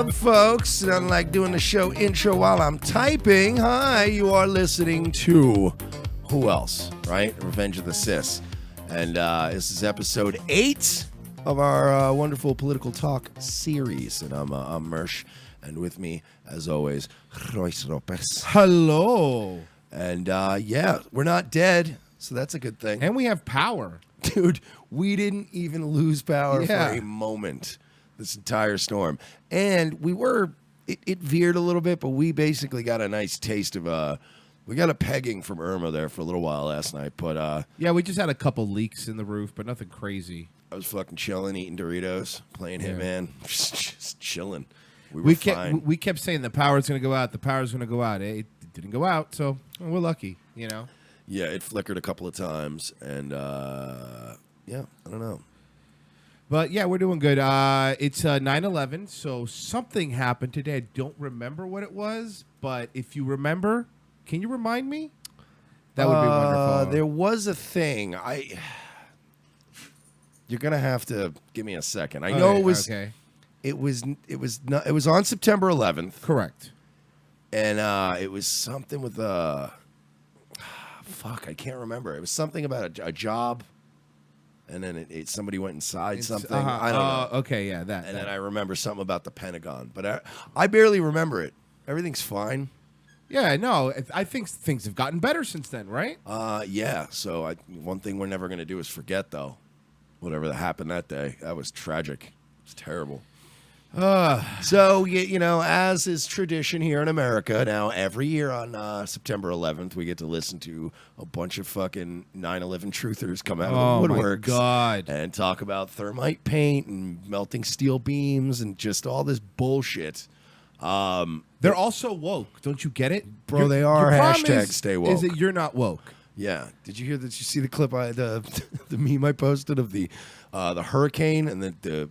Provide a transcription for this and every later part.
up, folks? And unlike doing the show intro while I'm typing, hi, you are listening to who else, right? Revenge of the Sis. And this is episode 8 of our wonderful political talk series. And I'm Mersh, and with me, as always, Royce Lopez. Hello. And yeah, we're not dead, so that's a good thing. And we have power. Dude, we didn't even lose power Yeah. for a moment this entire storm. And we were, it veered a little bit, but we basically got a nice taste of, we got a pegging from Irma there for a little while last night. But Yeah, we just had a couple leaks in the roof, but nothing crazy. I was fucking chilling, eating Doritos, playing Hitman, just chilling. We kept saying the power's going to go out, the power's going to go out. It didn't go out, so we're lucky, you know? Yeah, it flickered a couple of times, and yeah, I don't know. But yeah, we're doing good. It's 9/11, so something happened today. I don't remember what it was, but if you remember, can you remind me? That would be wonderful. There was a thing. You're gonna have to give me a second. I know it was. Okay. It was on September 11th. Correct. And it was something with fuck, I can't remember. It was something about a job, and then somebody went inside something. I don't know. Okay, yeah, that. And then I remember something about the Pentagon, but I barely remember it. Everything's fine. Yeah, no, I think things have gotten better since then, right? Yeah. So one thing we're never gonna do is forget, though. Whatever that happened that day, that was tragic. It's terrible. So, you know, as is tradition here in America, now every year on September 11th, we get to listen to a bunch of fucking 9/11 truthers come out of the woodworks. Oh, my God. And talk about thermite paint and melting steel beams and just all this bullshit. They're also woke. Don't you get it? Bro, they are. Your problem Hashtag stay woke. Is that you're not woke. Yeah. Did you hear that? Did you see the clip, the meme I posted of the hurricane and the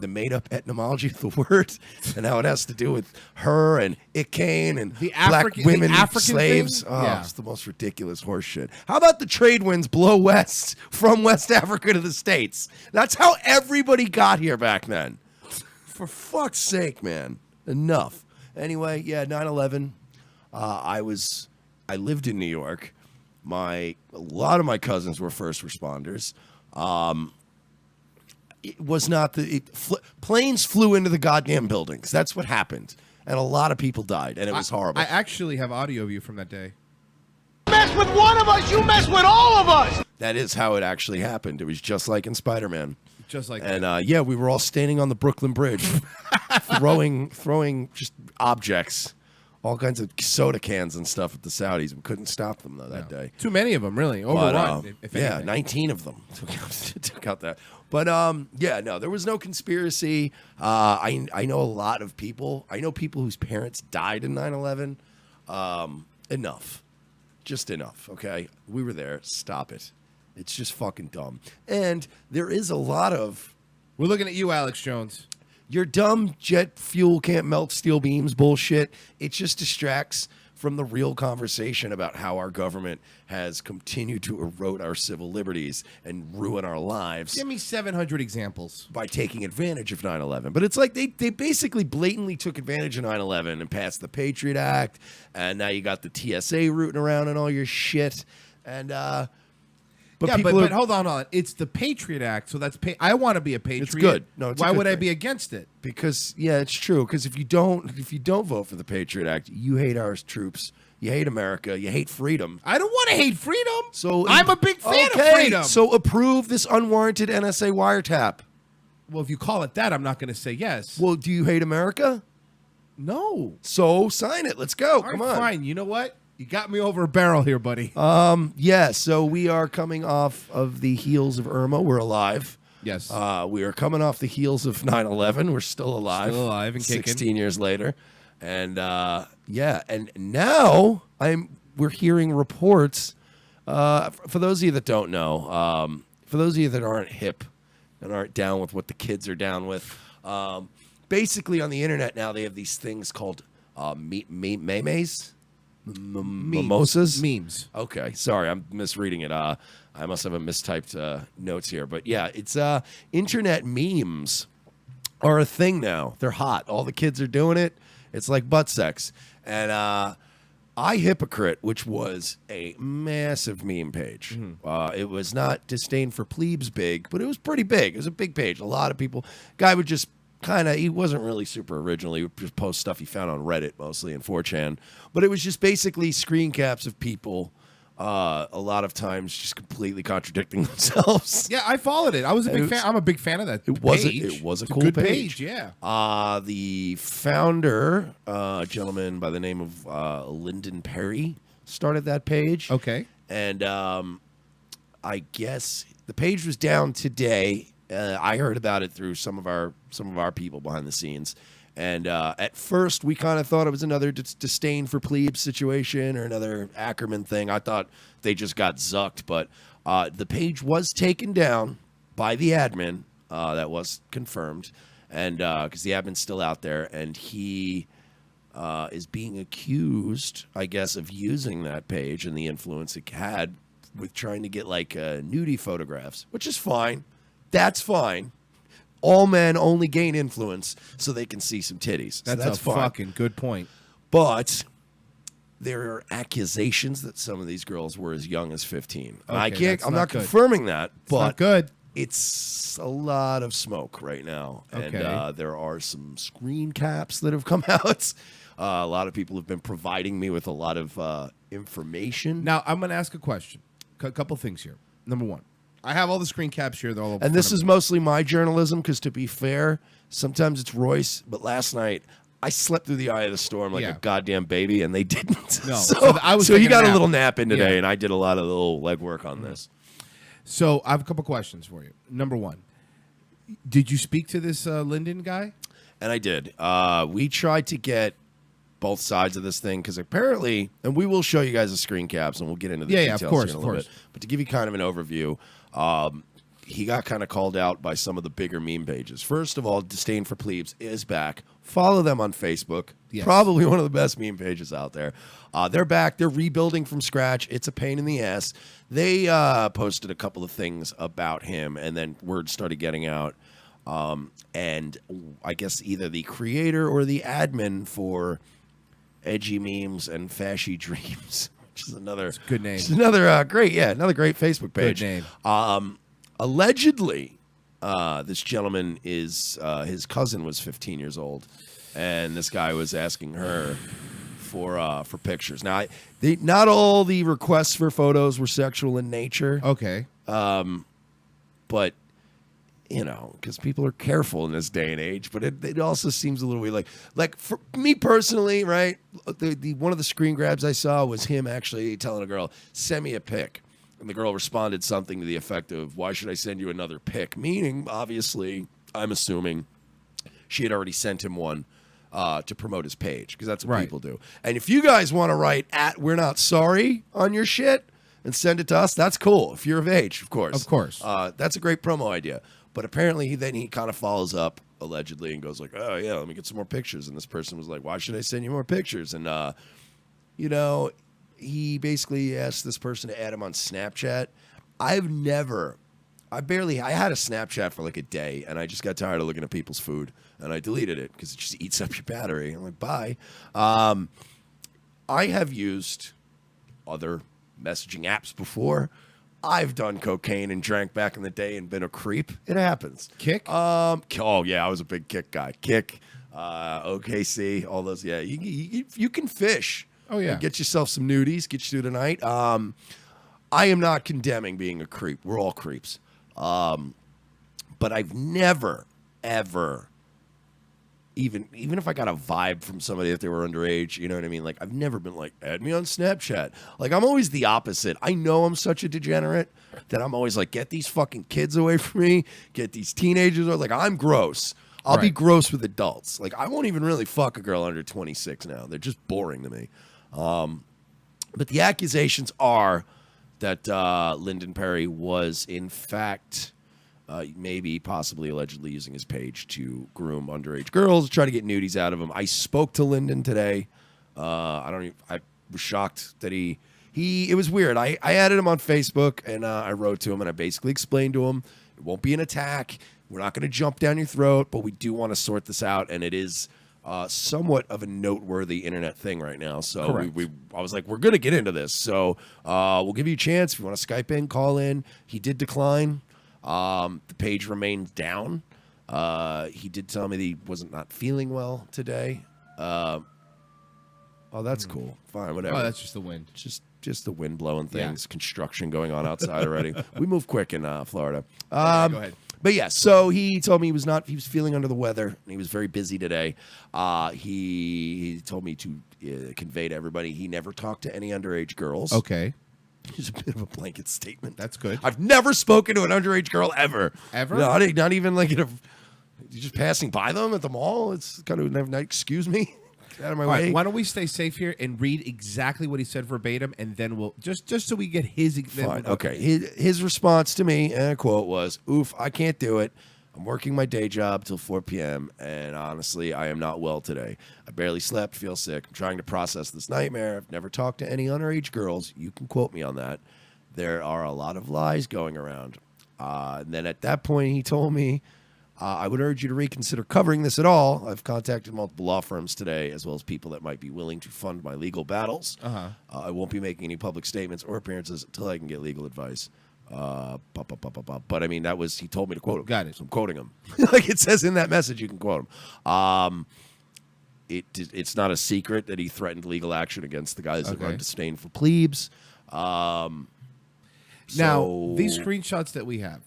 made-up etymology of the word, and how it has to do with her and Icane and the black women African slaves. thing? Oh, Yeah. It's the most ridiculous horse shit. How about the trade winds blow west from West Africa to the States? That's how everybody got here back then. For fuck's sake, man. Enough. Anyway, yeah, 9/11. I lived in New York. A lot of my cousins were first responders. It was not planes flew into the goddamn buildings. That's what happened, and a lot of people died, and it was horrible. I actually have audio of you from that day. You mess with one of us, you mess with all of us. That is how it actually happened. It was just like in Spider-Man. Just like and yeah, we were all standing on the Brooklyn Bridge, throwing just objects, all kinds of soda cans and stuff at the Saudis. We couldn't stop them though that day. Too many of them, really. Overrun. If yeah, anything. 19 of them took out that. But yeah, no, there was no conspiracy. I know a lot of people. I know people whose parents died in 9/11. Enough, just enough. Okay, we were there. Stop it. It's just fucking dumb. And there is a lot of. We're looking at you, Alex Jones. Your dumb jet fuel can't melt steel beams bullshit. It just distracts from the real conversation about how our government has continued to erode our civil liberties and ruin our lives. Give me 700 examples. By taking advantage of 9/11. But it's like they basically blatantly took advantage of 9/11 and passed the Patriot Act, and now you got the TSA rooting around and all your shit. And but hold on. It's the Patriot Act, so that's I want to be a patriot. It's good. No, it's why a good would I thing. be against it? Because yeah, it's true. Because if you don't vote for the Patriot Act, you hate our troops, you hate America, you hate freedom. I don't want to hate freedom. So I'm a big fan of freedom. So approve this unwarranted NSA wiretap. Well, if you call it that, I'm not going to say yes. Well, do you hate America? No. So sign it. Let's go. All right, Come on. fine. You know what? You got me over a barrel here, buddy. Yeah, so we are coming off of the heels of Irma. We're alive. Yes. We are coming off the heels of 9/11. We're still alive. Still alive and kicking. 16 years later. And yeah, and now we're hearing reports. For those of you that don't know, for those of you that aren't hip and aren't down with what the kids are down with, basically on the internet now they have these things called memes. Mimosas? Memes. Okay, sorry, I'm misreading it. I must have a mistyped notes here. But yeah, it's internet memes are a thing now. They're hot. All the kids are doing it. It's like butt sex. And Hypocrite, which was a massive meme page. It was not Disdain for Plebes big, but it was pretty big. It was a big page. A lot of people. Guy would just he wasn't really super original. He would just post stuff he found on Reddit, mostly in 4chan. But it was just basically screen caps of people, a lot of times just completely contradicting themselves. Yeah, I followed it. I was a big fan. I'm a big fan of that. It was a It's cool good page. Yeah. The founder, a gentleman by the name of Lyndon Perry, started that page. Okay. And I guess the page was down today. I heard about it through some of our people behind the scenes. And at first, we kind of thought it was another Disdain for Plebes situation or another Ackerman thing. I thought they just got zucked. But the page was taken down by the admin. That was confirmed. And because the admin's still out there. And he is being accused, I guess, of using that page and the influence it had with trying to get, like, nudie photographs, which is fine. That's fine. All men only gain influence so they can see some titties. So That's a fine. fucking good point. But there are accusations that some of these girls were as young as 15. And I Okay, can't. that's I'm not not good. confirming that, It's not but good. it's a lot of smoke right now. And Okay. there are some screen caps that have come out. A lot of people have been providing me with a lot of information. Now, I'm going to ask a question. A couple things here. Number one, I have all the screen caps here. They're all over And this front is mostly my journalism because, to be fair, sometimes it's Royce. But last night, I slept through the eye of the storm like Yeah. a goddamn baby, and they didn't. No. so I was so he taking a got a nap. little nap in today, Yeah. and I did a lot of little legwork on this. So I have a couple questions for you. Number one, did you speak to this Lyndon guy? And I did. We tried to get both sides of this thing because apparently, and we will show you guys the screen caps, and we'll get into the Yeah, details of course, here in a of little course. bit. But to give you kind of an overview, he got kind of called out by some of the bigger meme pages. First of all, Disdain for Plebes is back. Follow them on Facebook. Yes. Probably one of the best meme pages out there. They're back. They're rebuilding from scratch. It's a pain in the ass. They posted a couple of things about him, and then word started getting out. And I guess either the creator or the admin for Edgy Memes and Fashy Dreams, which is another good name. which is another great Facebook page. Good name. Allegedly, this gentleman is his cousin was 15 years old, and this guy was asking her for pictures. Now, not all the requests for photos were sexual in nature, Okay. but you know, because people are careful in this day and age. But it also seems a little weird. Like for me personally, right? The one of the screen grabs I saw was him actually telling a girl, "Send me a pic." And the girl responded something to the effect of, "Why should I send you another pic?" Meaning, obviously, I'm assuming she had already sent him one to promote his page, because that's what Right. people do. And if you guys want to write "we're not sorry" on your shit and send it to us, that's cool. If you're of age, of course. Of course. That's a great promo idea. But apparently, he kind of follows up allegedly and goes like, "Oh yeah, let me get some more pictures." And this person was like, "Why should I send you more pictures?" And you know, he basically asked this person to add him on Snapchat. I had a Snapchat for like a day, and I just got tired of looking at people's food, and I deleted it because it just eats up your battery. I'm like, bye. I have used other messaging apps before. I've done cocaine and drank back in the day and been a creep. It happens. Kick? Oh yeah, I was a big Kick guy. Kick, OKC, all those. Yeah, you can fish. Oh, yeah. Get yourself some nudies. Get you through the night. I am not condemning being a creep. We're all creeps. But I've never, ever, even if I got a vibe from somebody that they were underage, you know what I mean? Like, I've never been like, add me on Snapchat. Like, I'm always the opposite. I know I'm such a degenerate that I'm always like, get these fucking kids away from me. Get these teenagers. Like, I'm gross. I'll be Right. gross with adults. Like, I won't even really fuck a girl under 26 now. They're just boring to me. But the accusations are that Lyndon Perry was, in fact, maybe possibly allegedly using his page to groom underage girls, try to get nudies out of them. I spoke to Lyndon today. I was shocked that it was weird. I added him on Facebook, and I wrote to him, and I basically explained to him it won't be an attack. We're not going to jump down your throat, but we do want to sort this out, and it is somewhat of a noteworthy internet thing right now. So I was like, we're going to get into this. So we'll give you a chance. If you want to Skype in, call in. He did decline. The page remains down. He did tell me that he wasn't not feeling well today. Oh, that's cool. Fine, whatever. Oh, that's just the wind. Just the wind blowing things. Yeah. Construction going on outside already. We move quick in Florida. Go ahead. But yeah, so he told me he was feeling under the weather, and he was very busy today. He told me to convey to everybody he never talked to any underage girls. Okay. It's a bit of a blanket statement. That's good. I've never spoken to an underage girl ever. Ever? No, not even like you're just passing by them at the mall. It's kind of excuse me. Get out of my All way. right, why don't we stay safe here and read exactly what he said verbatim, and then we'll just so we get his. Fine. Okay. His response to me, and a quote was, "Oof, I can't do it. I'm working my day job till 4 p.m. and honestly, I am not well today. I barely slept, feel sick. I'm trying to process this nightmare. I've never talked to any underage girls. You can quote me on that. There are a lot of lies going around." And then at that point, he told me, I would urge you to reconsider covering this at all. I've contacted multiple law firms today, as well as people that might be willing to fund my legal battles. I won't be making any public statements or appearances until I can get legal advice. But I mean, he told me to quote him. Got it. So I'm quoting him. Like it says in that message, you can quote him. It's not a secret that he threatened legal action against the guys that run Disdain for Plebes. Now, these screenshots that we have,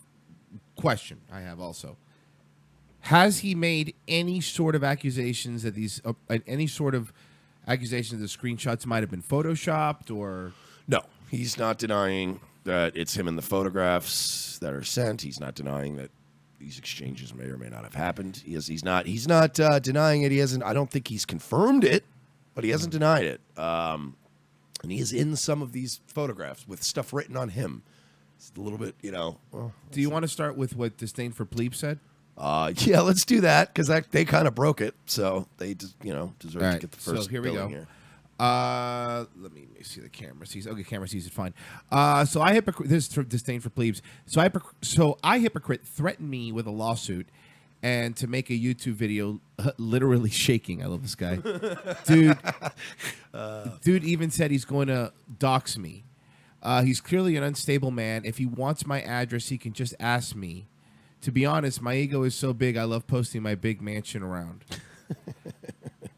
question I have also. Has he made any sort of accusations that the screenshots might have been photoshopped or? No, he's not denying that it's him in the photographs that are sent. He's not denying that these exchanges may or may not have happened. He's not denying it. He hasn't. I don't think he's confirmed it, but he hasn't denied it. And he is in some of these photographs with stuff written on him. It's a little bit, Well, do you want to start with what Disdain for Plebe said? Yeah, let's do that because they kind of broke it, so they just deserve to get the first. So here we go. Here. Let me see the camera sees. Okay, camera sees it fine. So I hypocrite. This is for Disdain for Plebes. So I hypocrite threatened me with a lawsuit and to make a YouTube video, literally shaking. I love this guy, dude. Dude even said he's going to dox me. He's clearly an unstable man. If he wants my address, he can just ask me. To be honest, my ego is so big, I love posting my big mansion around.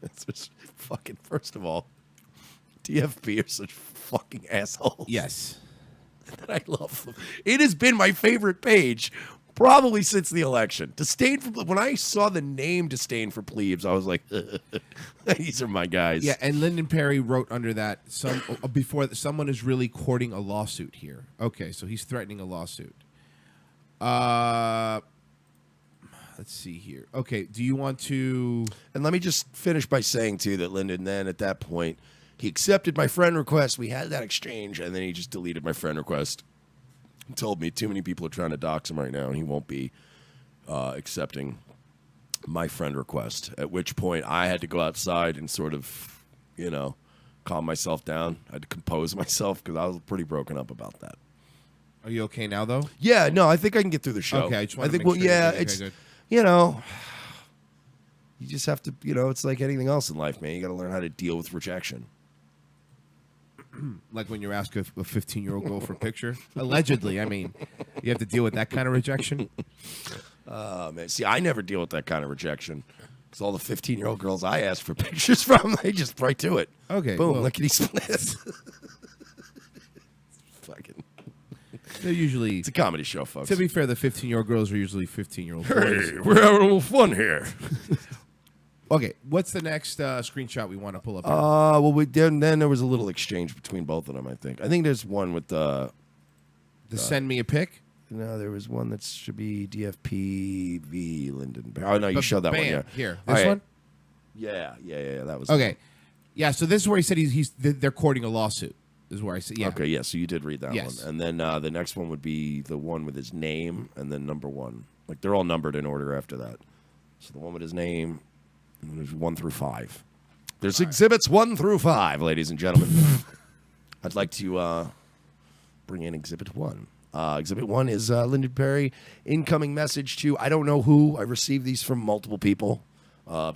It's just fucking, first of all, DFP are such fucking assholes. Yes. That I love them. It has been my favorite page probably since the election. When I saw the name Disdain for Plebes, I was like, these are my guys. Yeah, and Lyndon Perry wrote under that, before someone is really courting a lawsuit here. Okay, so he's threatening a lawsuit. Let's see here. Okay, do you want to? And let me just finish by saying too that Lyndon then at that point he accepted my friend request. We had that exchange, and then he just deleted my friend request. He told me too many people are trying to dox him right now, and he won't be accepting my friend request. At which point I had to go outside and sort of, calm myself down. I had to compose myself because I was pretty broken up about that. Are you okay now, though? Yeah, no, I think I can get through the show. Okay, I just want to think, make sure. yeah, okay, it's, good. you just have to, it's like anything else in life, man. You got to learn how to deal with rejection. Like when you ask a 15-year-old girl for a picture? Allegedly, I mean, you have to deal with that kind of rejection? Man, see, I never deal with that kind of rejection. Because all the 15-year-old girls I ask for pictures from, they just right to it. Okay. Boom, well, lickety split. Fucking. They're usually. It's a comedy show, folks. To be fair, the 15-year-old girls are usually 15-year-old boys. Hey, we're having a little fun here. Okay, what's the next screenshot we want to pull up? Well, then there was a little exchange between both of them, I think. I think there's one with the send me a pic? No, there was one that should be DFP v. Lyndon. Oh, no, you showed that one, yeah. Here, this one? Yeah, that was okay. Yeah, so this is where he said they're courting a lawsuit. Is where I said, yeah. Okay, yeah, so you did read that Yes. one. And then the next one would be the one with his name and then number 1. Like, they're all numbered in order after that. So the one with his name, and there's 1 through 5. There's exhibits 1 through 5, ladies and gentlemen. I'd like to bring in exhibit 1. Exhibit 1 is Lyndon Perry. Incoming message to, I don't know who. I received these from multiple people.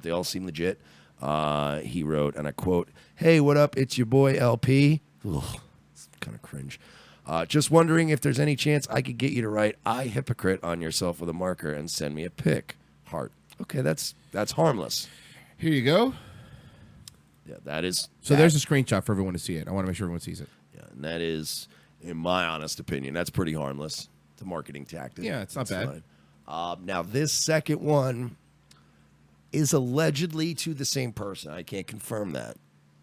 They all seem legit. He wrote, and I quote, "Hey, what up? It's your boy LP." Ugh, it's kind of cringe. Just wondering if there's any chance I could get you to write "I hypocrite" on yourself with a marker and send me a pic. Heart. Okay, that's harmless. Here you go. Yeah, that is. So there's a screenshot for everyone to see it. I want to make sure everyone sees it. Yeah, and that is, in my honest opinion, that's pretty harmless. It's a marketing tactic. Yeah, it's not bad. Now, this second one is allegedly to the same person. I can't confirm that,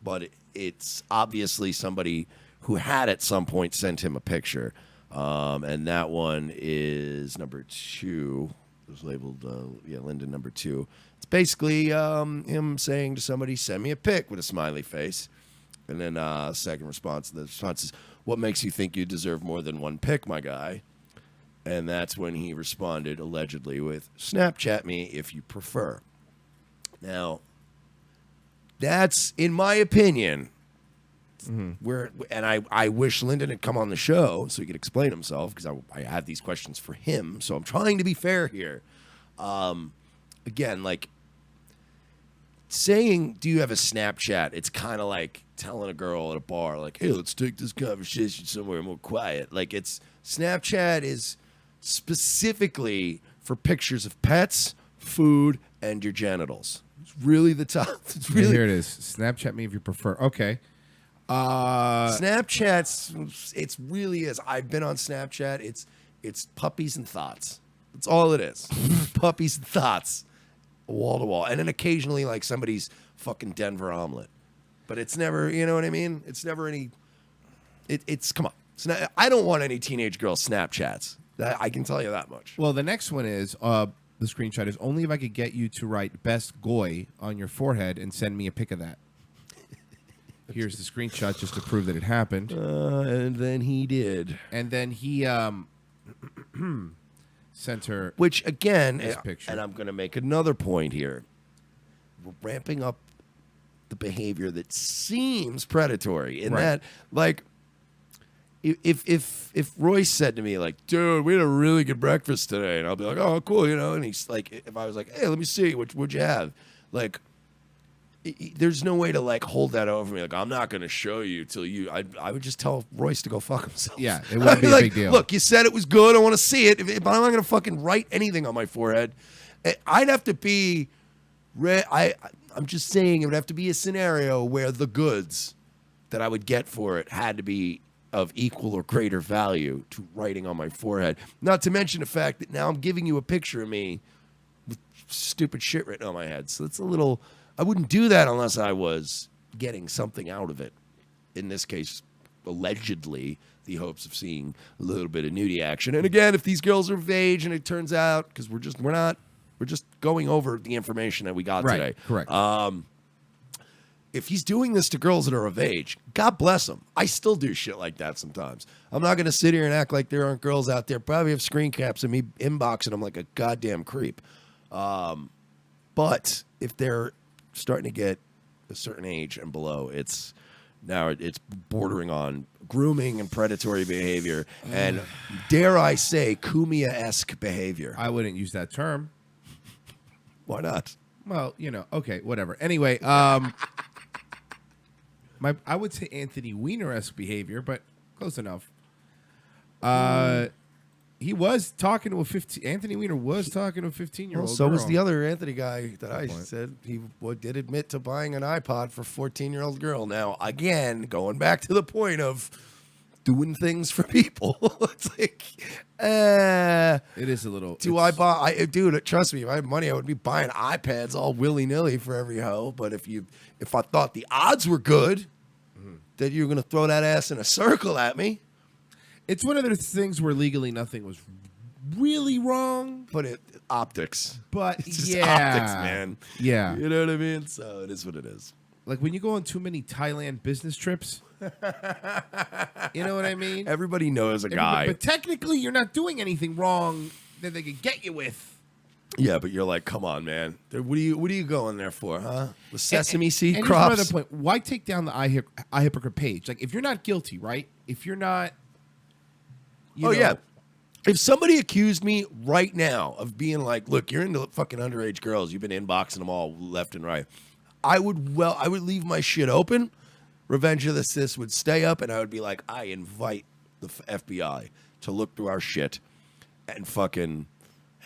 but it's obviously somebody who had at some point sent him a picture. And that one is number 2. It was labeled, Lyndon number 2. It's basically him saying to somebody, "Send me a pic," with a smiley face. And then second response, the response is, "What makes you think you deserve more than one pic, my guy?" And that's when he responded, allegedly, with, "Snapchat me if you prefer." Now, that's, in my opinion, where, and I wish Lyndon had come on the show so he could explain himself, because I have these questions for him. So I'm trying to be fair here. Again, like, saying, "Do you have a Snapchat?" It's kind of like telling a girl at a bar, like, "Hey, let's take this conversation somewhere more quiet." Like, Snapchat is specifically for pictures of pets, food, and your genitals. It's really the top. It's really, here it is. Snapchat me if you prefer. Okay. Snapchat's, it really is. I've been on Snapchat. It's puppies and thoughts. That's all it is. Puppies and thoughts, wall to wall, and then occasionally like somebody's fucking Denver omelet. But it's never, you know what I mean? It's never any. It's come on. I don't want any teenage girl Snapchats. I can tell you that much. Well, the next one is the screenshot is, "Only if I could get you to write 'best goy' on your forehead and send me a pic of that." Here's the screenshot just to prove that it happened. And then he did. And then he sent her. Which, again, this picture. And I'm going to make another point here. We're ramping up the behavior that seems predatory in that, like, if Royce said to me, like, "Dude, we had a really good breakfast today," and I'll be like, "Oh, cool," you know, and he's like, if I was like, "Hey, let me see, what'd you have?" Like, there's no way to like hold that over me. Like, I'm not going to show you till you. I would just tell Royce to go fuck himself. Yeah, it wouldn't be a like, big deal. Look, you said it was good. I want to see it. But I'm not going to fucking write anything on my forehead. I'd have to be. I'm just saying it would have to be a scenario where the goods that I would get for it had to be of equal or greater value to writing on my forehead. Not to mention the fact that now I'm giving you a picture of me with stupid shit written on my head. So it's a little. I wouldn't do that unless I was getting something out of it. In this case, allegedly, the hopes of seeing a little bit of nudie action. And again, if these girls are of age and it turns out, because we're just going over the information that we got today. Correct. If he's doing this to girls that are of age, God bless him. I still do shit like that sometimes. I'm not going to sit here and act like there aren't girls out there probably have screen caps of me inboxing them like a goddamn creep. But if they're starting to get a certain age and below, it's bordering on grooming and predatory behavior, and dare I say, Kumia-esque behavior. I wouldn't use that term. Why not? Well, okay, whatever. Anyway, I would say Anthony Weiner-esque behavior, but close enough. He was talking to Anthony Weiner was talking to a 15-year-old Well, so girl. was the other Anthony guy that I said. He did admit to buying an iPod for a 14-year-old girl. Now, again, going back to the point of doing things for people. It's like, it is a little. Dude, trust me, if I had money, I would be buying iPads all willy-nilly for every hoe. But if I thought the odds were good that you were going to throw that ass in a circle at me. It's one of those things where legally nothing was really wrong. But optics. But it's just yeah. optics, man. Yeah. You know what I mean? So it is what it is. Like when you go on too many Thailand business trips. You know what I mean? Everybody knows a guy. But technically, you're not doing anything wrong that they could get you with. Yeah, but you're like, come on, man. What are you going there for, huh? The sesame seed and crops? Here's another point. Why take down the I Hypocrite page? Like, if you're not guilty, right? If you're not... If somebody accused me right now of being like, look, you're into fucking underage girls, you've been inboxing them all left and right, I would leave my shit open. Revenge of the Sis would stay up, and I would be like, I invite the FBI to look through our shit and fucking.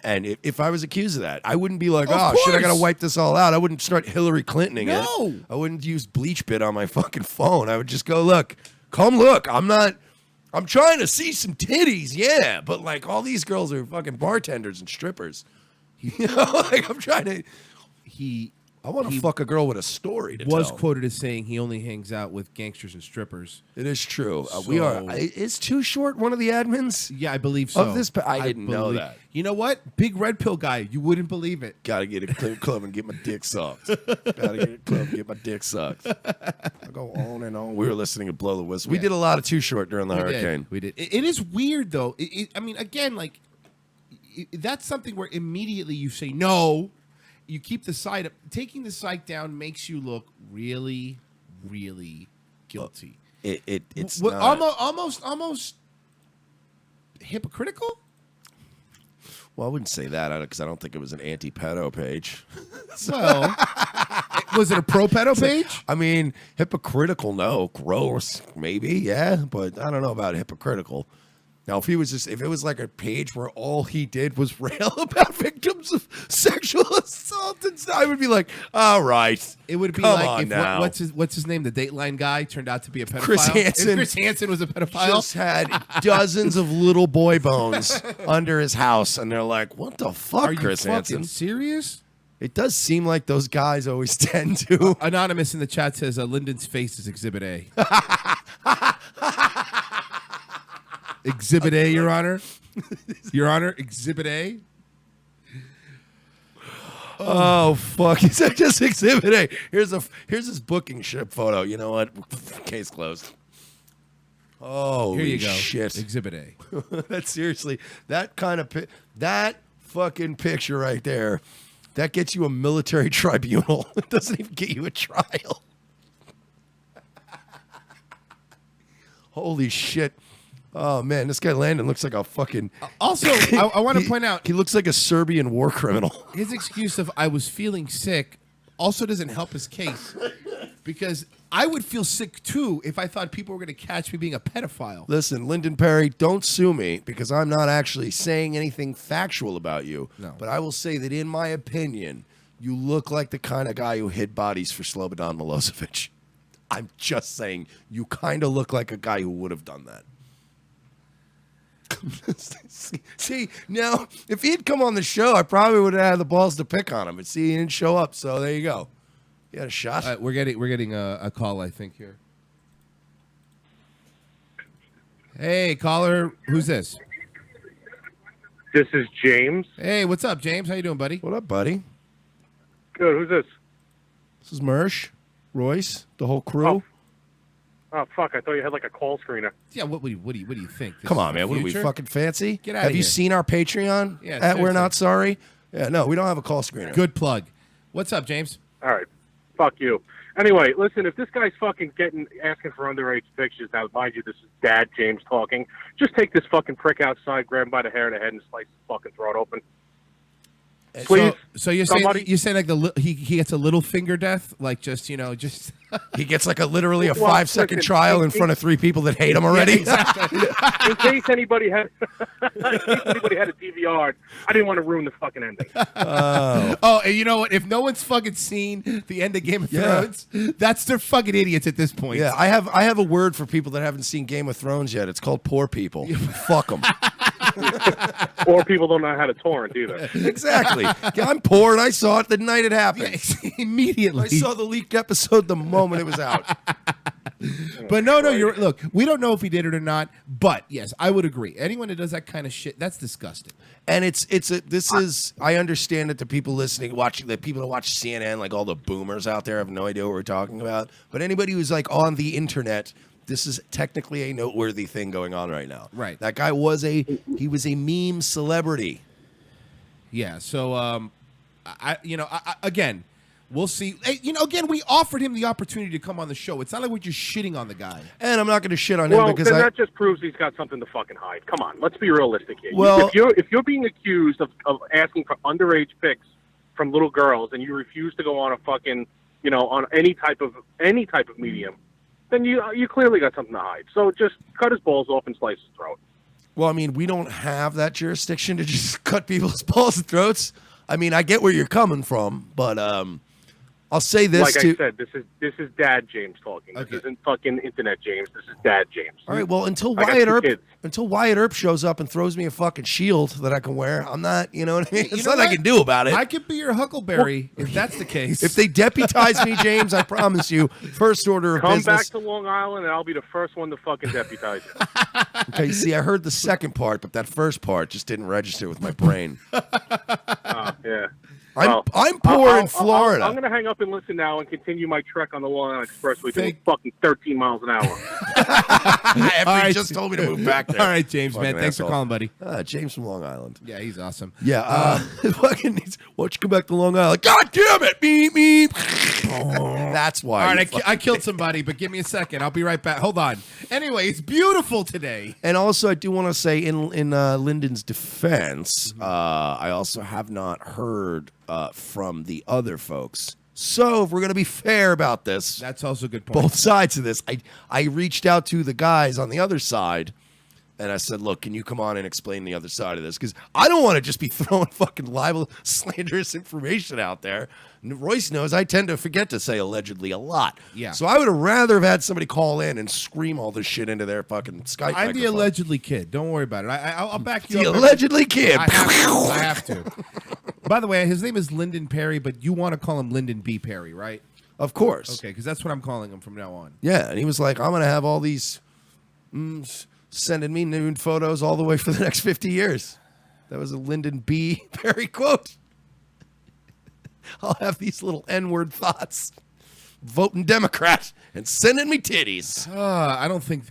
And if I was accused of that, I wouldn't be like, oh, shit, I got to wipe this all out. I wouldn't start Hillary Clintoning it. I wouldn't use bleach bit on my fucking phone. I would just go, look, come look. I'm trying to see some titties, yeah. But, like, all these girls are fucking bartenders and strippers. You know, like, I'm trying to. I want to fuck a girl with a story to was tell. quoted as saying he only hangs out with gangsters and strippers. It is true. So- We are. Is Too Short one of the admins? Yeah, I believe so. Of this, I didn't know that. You know what? Big red pill guy. You wouldn't believe it. Gotta get a clear club and get my dick sucked. Gotta get a club and get my dick sucked. I go on and on. We were listening to Blow the Whistle. We did a lot of Too Short during the hurricane. We did. It is weird though. I mean, again, like that's something where immediately you say no. You keep the site up. Taking the site down makes you look really, really guilty. It's Well, not. almost hypocritical. Well, I wouldn't say that because I don't think it was an anti-pedo page. Well, was it a pro pedo page? I mean, hypocritical, no. Gross, maybe, yeah. But I don't know about hypocritical. Now, if it was like a page where all he did was rail about victims of sexual assault and stuff, I would be like, all right. It would be come like on if now. what's his name? The Dateline guy turned out to be a pedophile. Chris Hansen. If Chris Hansen was a pedophile. Just had dozens of little boy bones under his house, and they're like, what the fuck, Are you Chris fucking Hansen? serious? It does seem like those guys always tend to. Anonymous in the chat says Lyndon's face is Exhibit A. Exhibit A, Your Honor. Your Honor, Exhibit A. Oh fuck! Is that just Exhibit A? Here's his booking ship photo. You know what? Case closed. Oh, Here you go. shit! Exhibit A. That's seriously that kind of that fucking picture right there. That gets you a military tribunal. It doesn't even get you a trial. Holy shit! Oh man, this guy Landon looks like a fucking. Also, I want to point out he looks like a Serbian war criminal. his excuse of I was feeling sick also doesn't help his case because I would feel sick too if I thought people were going to catch me being a pedophile. Listen, Lyndon Perry, don't sue me because I'm not actually saying anything factual about you. No. But I will say that in my opinion, you look like the kind of guy who hid bodies for Slobodan Milosevic. I'm just saying you kind of look like a guy who would have done that. See, now, if he'd come on the show, I probably would have had the balls to pick on him. But see, he didn't show up, so there you go. You had a shot. We're getting a call, I think, here. Hey, caller, who's this? This is James. Hey, what's up, James? How you doing, buddy? What up, buddy? Good. Who's this? This is Mersh, Royce, the whole crew. Oh fuck! I thought you had like a call screener. Yeah, what do you think? This Come is on, the man. What are we, future? fucking fancy? Get outta Have you here. seen our Patreon Yeah, at We're seriously. Not Sorry? Yeah, no, we don't have a call screener. Good plug. What's up, James? All right. Fuck you. Anyway, listen. If this guy's fucking asking for underage pictures, now mind you, this is Dad James talking. Just take this fucking prick outside, grab him by the hair of the head, and slice his fucking throat open. Please. So you're somebody- saying like he gets a little finger death, like just. He gets like literally a Well, 5-second listen, trial in front of 3 people that hate him already. In case anybody had, a DVR, I didn't want to ruin the fucking ending. Oh, and you know what? If no one's fucking seen the end of Game of Thrones, that's they're fucking idiots at this point. Yeah, I have a word for people that haven't seen Game of Thrones yet. It's called poor people. Fuck them. Or people don't know how to torrent either. Exactly. Yeah, I'm poor and I saw it the night it happened. Immediately. I saw the leaked episode the moment it was out. But no, look, we don't know if he did it or not, but yes, I would agree. Anyone that does that kind of shit, that's disgusting. And I understand that the people listening, watching, the people that watch CNN, like all the boomers out there have no idea what we're talking about. But anybody who's like on the internet, this is technically a noteworthy thing going on right now. Right. That guy was a meme celebrity. Yeah, so again, We'll see. Hey, again, we offered him the opportunity to come on the show. It's not like we're just shitting on the guy. And I'm not going to shit on Well, him because then that just proves he's got something to fucking hide. Come on, let's be realistic here. Well- if you're being accused of asking for underage pics from little girls and you refuse to go on a fucking, on any type of medium, then you clearly got something to hide. So just cut his balls off and slice his throat. Well, I mean, we don't have that jurisdiction to just cut people's balls and throats. I mean, I get where you're coming from, but I'll say this Like too. I said, this is Dad James talking. Okay. This isn't fucking Internet James. This is Dad James. All right, well, until I got Wyatt two Earp kids. shows up and throws me a fucking shield that I can wear, I'm not, you know what I mean? There's know nothing I what? can do about it. I could be your Huckleberry if that's the case. If they deputize me, James, I promise you, first order of Come business. back to Long Island, and I'll be the first one to fucking deputize you. Okay, you see, I heard the second part, but that first part just didn't register with my brain. Yeah. I'm poor in Florida. I'm going to hang up and listen now and continue my trek on the Long Island Expressway doing Thank- fucking 13 miles an hour. After All he right. just told me to move back there. All right, James, Fucking man. Thanks asshole. for calling, buddy. James from Long Island. Yeah, he's awesome. Yeah, fucking. Why don't you come back to Long Island? God damn it! Beep beep. That's why. All you right, fuck- I killed somebody, but give me a second. I'll be right back. Hold on. Anyway, it's beautiful today. And also, I do want to say, in Lyndon's defense, I also have not heard from the other folks. So, if we're going to be fair about this, That's also a good point. both sides of this, I reached out to the guys on the other side, and I said, look, can you come on and explain the other side of this? Because I don't want to just be throwing fucking libel, slanderous information out there. And Royce knows I tend to forget to say allegedly a lot. Yeah. So I would have rather have had somebody call in and scream all this shit into their fucking Skype I'm the microphone. allegedly kid. Don't worry about it. I'll back you The up. allegedly kid. I have to. By the way, his name is Lyndon Perry, but you want to call him Lyndon B. Perry, right? Of course. Okay, because that's what I'm calling him from now on. Yeah, and he was like, I'm going to have all these sending me nude photos all the way for the next 50 years. That was a Lyndon B. Perry quote. I'll have these little N-word thoughts. Voting Democrat and sending me titties.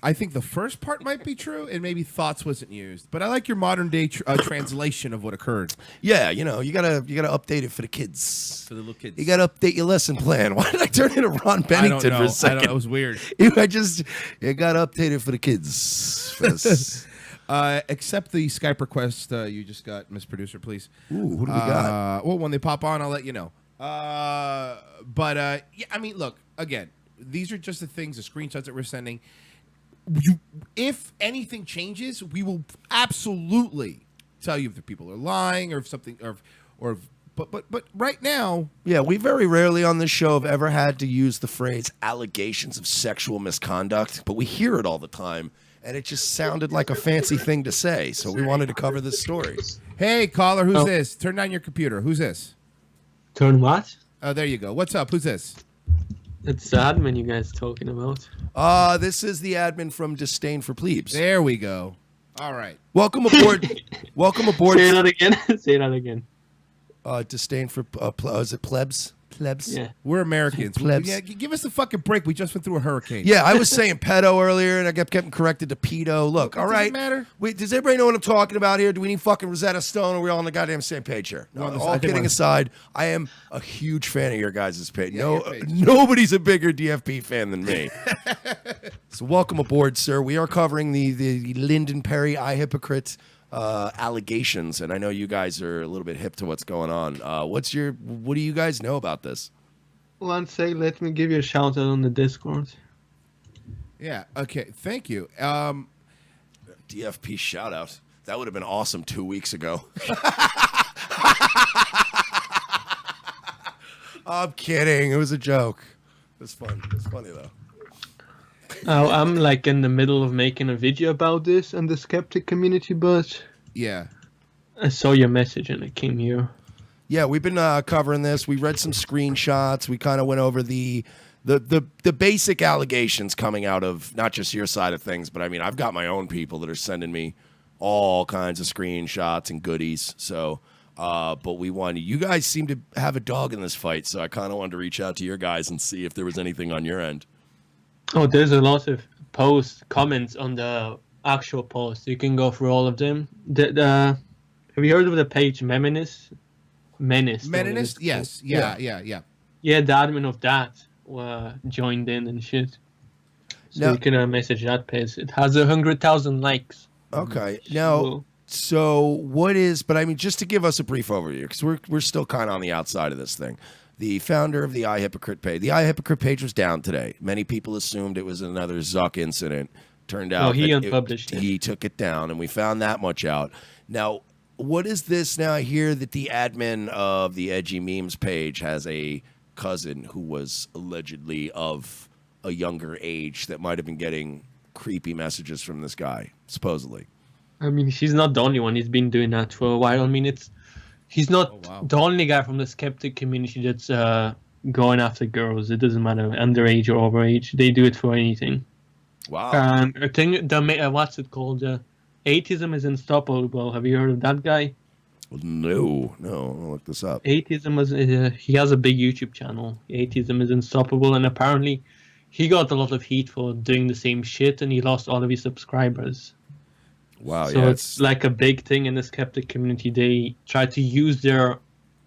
I think the first part might be true, and maybe thoughts wasn't used. But I like your modern day translation of what occurred. Yeah, you gotta update it for the kids. For the little kids. You gotta update your lesson plan. Why did I turn into Ron I don't Bennington know. for a second? It was weird. You gotta update it for the kids. Accept the Skype request you just got, Miss Producer, please. Ooh, who do we got? Well, when they pop on, I'll let you know. Yeah, I mean, look, again, these are just the things, the screenshots that we're sending. If anything changes, we will absolutely tell you if the people are lying or if something, but right now, Yeah, we very rarely on this show have ever had to use the phrase allegations of sexual misconduct, but we hear it all the time, and it just sounded like a fancy thing to say, so we wanted to cover this story. hey, caller, who's this? Turn down your computer. Who's this? Turn what? Oh, there you go. What's up? Who's this? It's the admin you guys talking about. This is the admin from Disdain for Plebes. There we go. All right. Welcome aboard. Welcome aboard. Say that again. Say that again. Disdain for, is it plebs? Plebs? Yeah. We're Americans. Plebs. Yeah, give us a fucking break. We just went through a hurricane. Yeah, I was saying pedo earlier, and I kept getting corrected to pedo. Look, all Does it right. matter? Wait, does everybody know what I'm talking about here? Do we need fucking Rosetta Stone, or are we all on the goddamn same page here? No, We're on the- all I think kidding we're- aside, I am a huge fan of your guys' page. Yeah, No, your page. nobody's a bigger DFP fan than me. So welcome aboard, sir. We are covering the Lyndon Perry Hypocrite allegations, and I know you guys are a little bit hip to what's going on. What do you guys know about this? One sec, let me give you a shout out on the Discord. Yeah. Okay. Thank you. DFP shout out. That would have been awesome 2 weeks ago. I'm kidding. It was a joke. It was fun. It was funny though. I'm like in the middle of making a video about this and the skeptic community, but Yeah. I saw your message and it came here. Yeah, we've been covering this. We read some screenshots. We kind of went over the basic allegations coming out of not just your side of things, but I mean, I've got my own people that are sending me all kinds of screenshots and goodies. So, but you guys seem to have a dog in this fight, so I kind of wanted to reach out to your guys and see if there was anything on your end. Oh, there's a lot of comments on the actual post. You can go through all of them. Have you heard of the page Meninist? Meninist? Yes. Yeah. Yeah, the admin of that joined in and shit. So Now- you can message that page. It has 100,000 likes. Okay. Now, Well, so what is? But I mean, just to give us a brief overview, because we're still kind of on the outside of this thing. The founder of the Hypocrite page. The Hypocrite page was down today. Many people assumed it was another Zuck incident. Turned out he that unpublished it. He took it down, and we found that much out. Now, what is this? Now I hear that the admin of the Edgy Memes page has a cousin who was allegedly of a younger age that might have been getting creepy messages from this guy, supposedly. I mean, he's not the only one. He's been doing that for a while. I mean, he's not the only guy from the skeptic community that's going after girls. It doesn't matter, underage or overage. They do it for anything. Wow. I think what's it called? Atheism is unstoppable. Have you heard of that guy? No, I'll look this up. Atheism is he has a big YouTube channel. Atheism is unstoppable, and apparently, he got a lot of heat for doing the same shit, and he lost all of his subscribers. Wow, So yeah, it's like a big thing in the skeptic community. They try to use their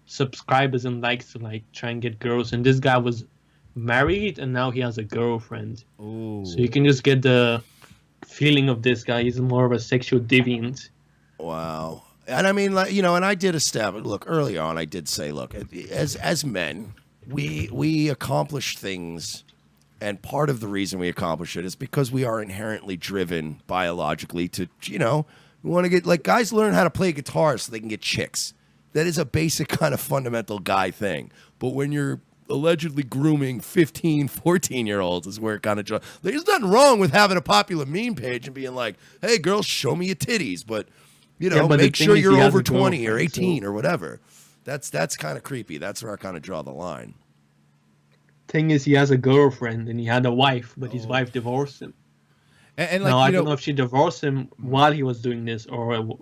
subscribers and likes to like try and get girls. And this guy was married, and now he has a girlfriend. Ooh. So you can just get the feeling of this guy. He's more of a sexual deviant. Wow. And I mean, like, you know, and I did look, early on, I did say, look, as men, we accomplish things, and part of the reason we accomplish it is because we are inherently driven biologically to, you know, we want to get, like, guys learn how to play guitar so they can get chicks. That is a basic kind of fundamental guy thing. But when you're allegedly grooming 15, 14-year-olds is where it kind of, there's nothing wrong with having a popular meme page and being like, hey, girls, show me your titties, but, you know, but the make thing sure is, you're he has over a 20 or girlfriend, 18 so- or whatever. That's kind of creepy. That's where I kind of draw the line. Thing is, he has a girlfriend and he had a wife, but his wife divorced him. And like, Now, I you don't know, know if she divorced him while he was doing this, or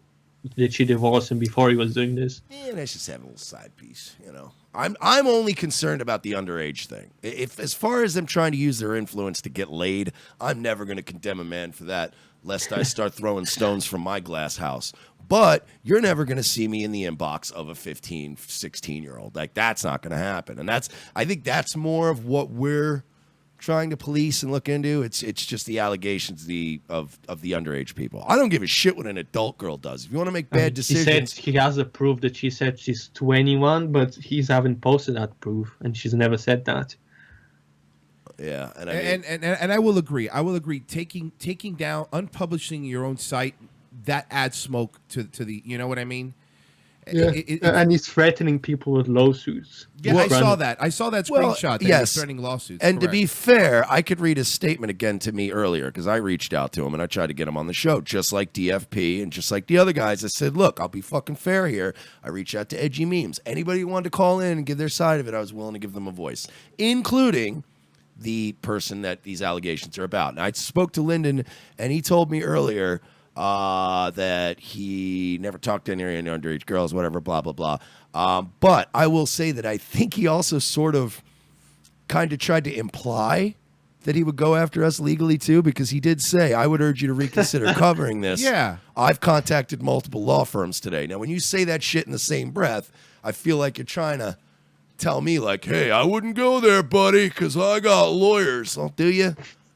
did she divorce him before he was doing this? And let's just have a little side piece, you know. I'm only concerned about the underage thing. If as far as them trying to use their influence to get laid, I'm never going to condemn a man for that, lest I start throwing stones from my glass house. But you're never going to see me in the inbox of a 15, 16-year-old. Like, that's not going to happen. And I think that's more of what we're trying to police and look into. It's just the allegations of the underage people. I don't give a shit what an adult girl does. If you want to make bad decisions, He said he has a proof that she said she's 21, but he's haven't posted that proof, and she's never said that. yeah. And I mean, and I will agree. I will agree. Taking down, unpublishing your own site, that adds smoke to the. You know what I mean? Yeah, and he's threatening people with lawsuits. Yeah, I saw that. I saw that Well, screenshot. That yes. he was threatening lawsuits. And to correct. be fair, I could read his statement again to me earlier because I reached out to him and I tried to get him on the show, just like DFP and just like the other guys. I said, look, I'll be fucking fair here. I reached out to Edgy Memes. Anybody who wanted to call in and give their side of it, I was willing to give them a voice, including the person that these allegations are about. And I spoke to Lyndon, and he told me earlier that he never talked to any underage girls, whatever, blah, blah, blah. But I will say that I think he also sort of kind of tried to imply that he would go after us legally too, because he did say, I would urge you to reconsider covering this. Yeah. I've contacted multiple law firms today. Now, when you say that shit in the same breath, I feel like you're trying to tell me like, hey, I wouldn't go there, buddy, because I got lawyers. Well, do you?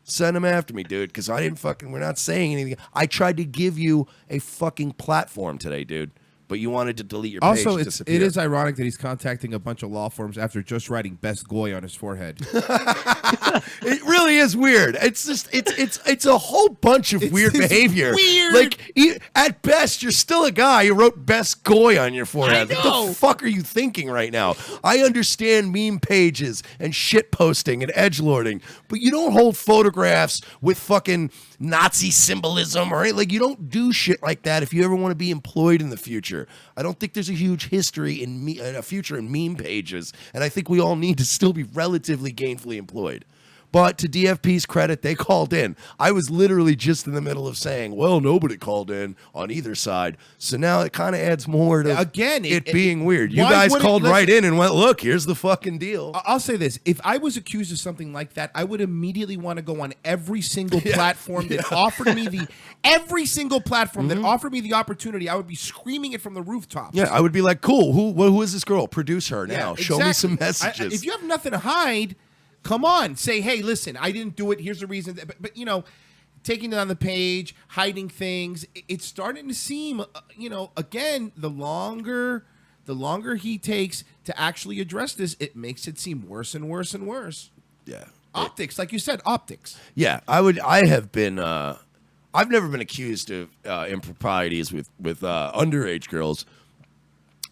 Send them after me, dude, because I didn't we're not saying anything. I tried to give you a fucking platform today, dude, but you wanted to delete your page. Also, to it disappear. is ironic that he's contacting a bunch of law firms after just writing "best goy" on his forehead. It really is weird. It's just it's a whole bunch of weird it's behavior. weird. Like at best, you're still a guy who wrote "best goy" on your forehead. What the fuck are you thinking right now? I understand meme pages and shit posting and edgelording, but you don't hold photographs with fucking Nazi symbolism or like you don't do shit like that if you ever want to be employed in the future. I don't think there's a huge history in a future in meme pages, and I think we all need to still be relatively gainfully employed. But to DFP's credit, they called in. I was literally just in the middle of saying, well, nobody called in on either side. So now it kind of adds more to it being weird. You guys called right in and went, look, here's the fucking deal. I'll say this. If I was accused of something like that, I would immediately want to go on every single platform that offered me the that offered me the opportunity. I would be screaming it from the rooftops. Yeah, I would be like, cool, who is this girl? Produce her now. Show me some messages. If you have nothing to hide, come on. Say, hey, listen, I didn't do it. Here's the reason. But you know, taking it on the page, hiding things, it's starting to seem, again, the longer he takes to actually address this, it makes it seem worse and worse and worse. Yeah. Optics, like you said, optics. Yeah, I've never been accused of improprieties with underage girls.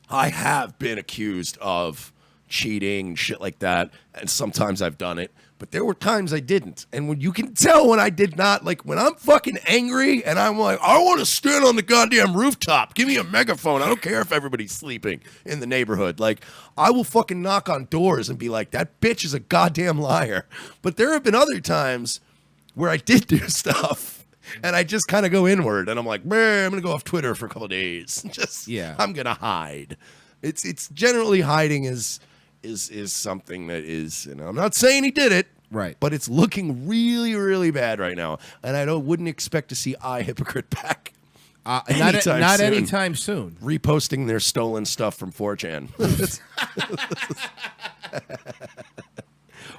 I have been accused of cheating and shit like that, and sometimes I've done it, but there were times I didn't. And when you can tell when I did not, like when I'm fucking angry and I'm like, I want to stand on the goddamn rooftop, give me a megaphone, I don't care if everybody's sleeping in the neighborhood, like I will fucking knock on doors and be like, that bitch is a goddamn liar. But there have been other times where I did do stuff and I just kind of go inward and I'm like, man, I'm gonna go off Twitter for a couple of days. I'm gonna hide. It's generally hiding is something that is, I'm not saying he did it, right? But it's looking really, really bad right now, and I wouldn't expect to see Hypocrite back. Not anytime soon. Reposting their stolen stuff from 4chan.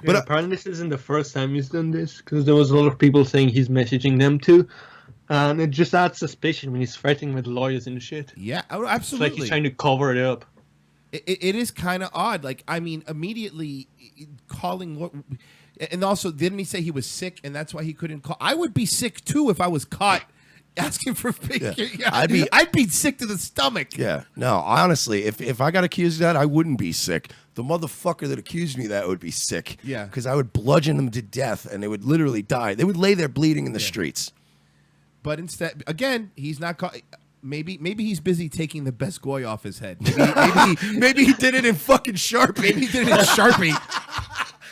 But apparently this isn't the first time he's done this, because there was a lot of people saying he's messaging them too, and it just adds suspicion when he's threatening with lawyers and shit. Yeah, absolutely. It's like he's trying to cover it up. It is kind of odd. Like, I mean, immediately calling, and also didn't he say he was sick and that's why he couldn't call? I would be sick too if I was caught asking for I'd be sick to the stomach. Yeah, no, honestly, if I got accused of that, I wouldn't be sick. The motherfucker that accused me of that would be sick. Yeah, because I would bludgeon them to death and they would literally die. They would lay there bleeding in the streets. But instead, again, he's not caught. Maybe he's busy taking the best goy off his head. Maybe he did it in fucking Sharpie. Maybe he did it in Sharpie.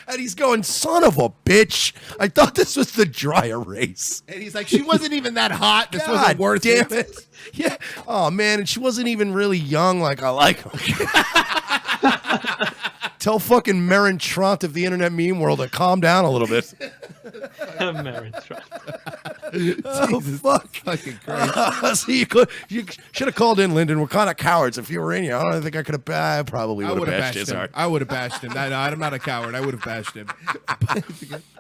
And he's going, son of a bitch. I thought this was the dry erase. And he's like, she wasn't even that hot. This wasn't worth damn it. Yeah. Oh, man. And she wasn't even really young like I like her. Tell fucking Marin Trant of the internet meme world to calm down a little bit. Marin Trant. Oh, fuck. Fucking crazy. So you should have called in, Lyndon. We're kind of cowards. If you were in here, I don't think I could have. I probably would have bashed his heart. I would have bashed him. No, I'm not a coward. I would have bashed him.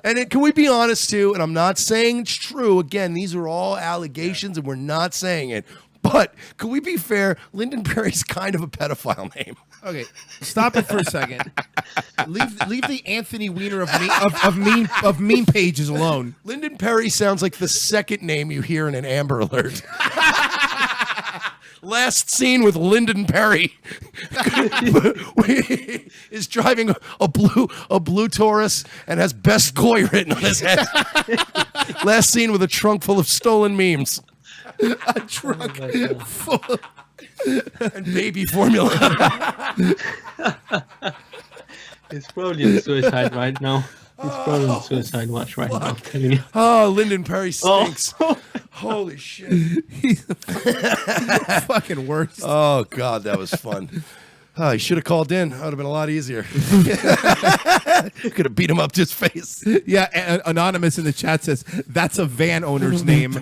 And can we be honest, too? And I'm not saying it's true. Again, these are all allegations, and we're not saying it. But could we be fair? Lyndon Perry's kind of a pedophile name. Okay, stop it for a second. Leave the Anthony Weiner of meme pages alone. Lyndon Perry sounds like the second name you hear in an Amber Alert. Last seen with Lyndon Perry is driving a blue Taurus and has "Best Goy" written on his head. Last seen with a trunk full of stolen memes. A trunk full of and baby formula. It's probably on suicide right now. He's probably on suicide watch right now. I'm telling you. Oh, Lyndon Perry stinks. Oh. Holy shit. He's the fucking worst. Oh, God, that was fun. Oh, he should have called in. That would have been a lot easier. Could have beat him up to his face. Yeah, Anonymous in the chat says, that's a van owner's name.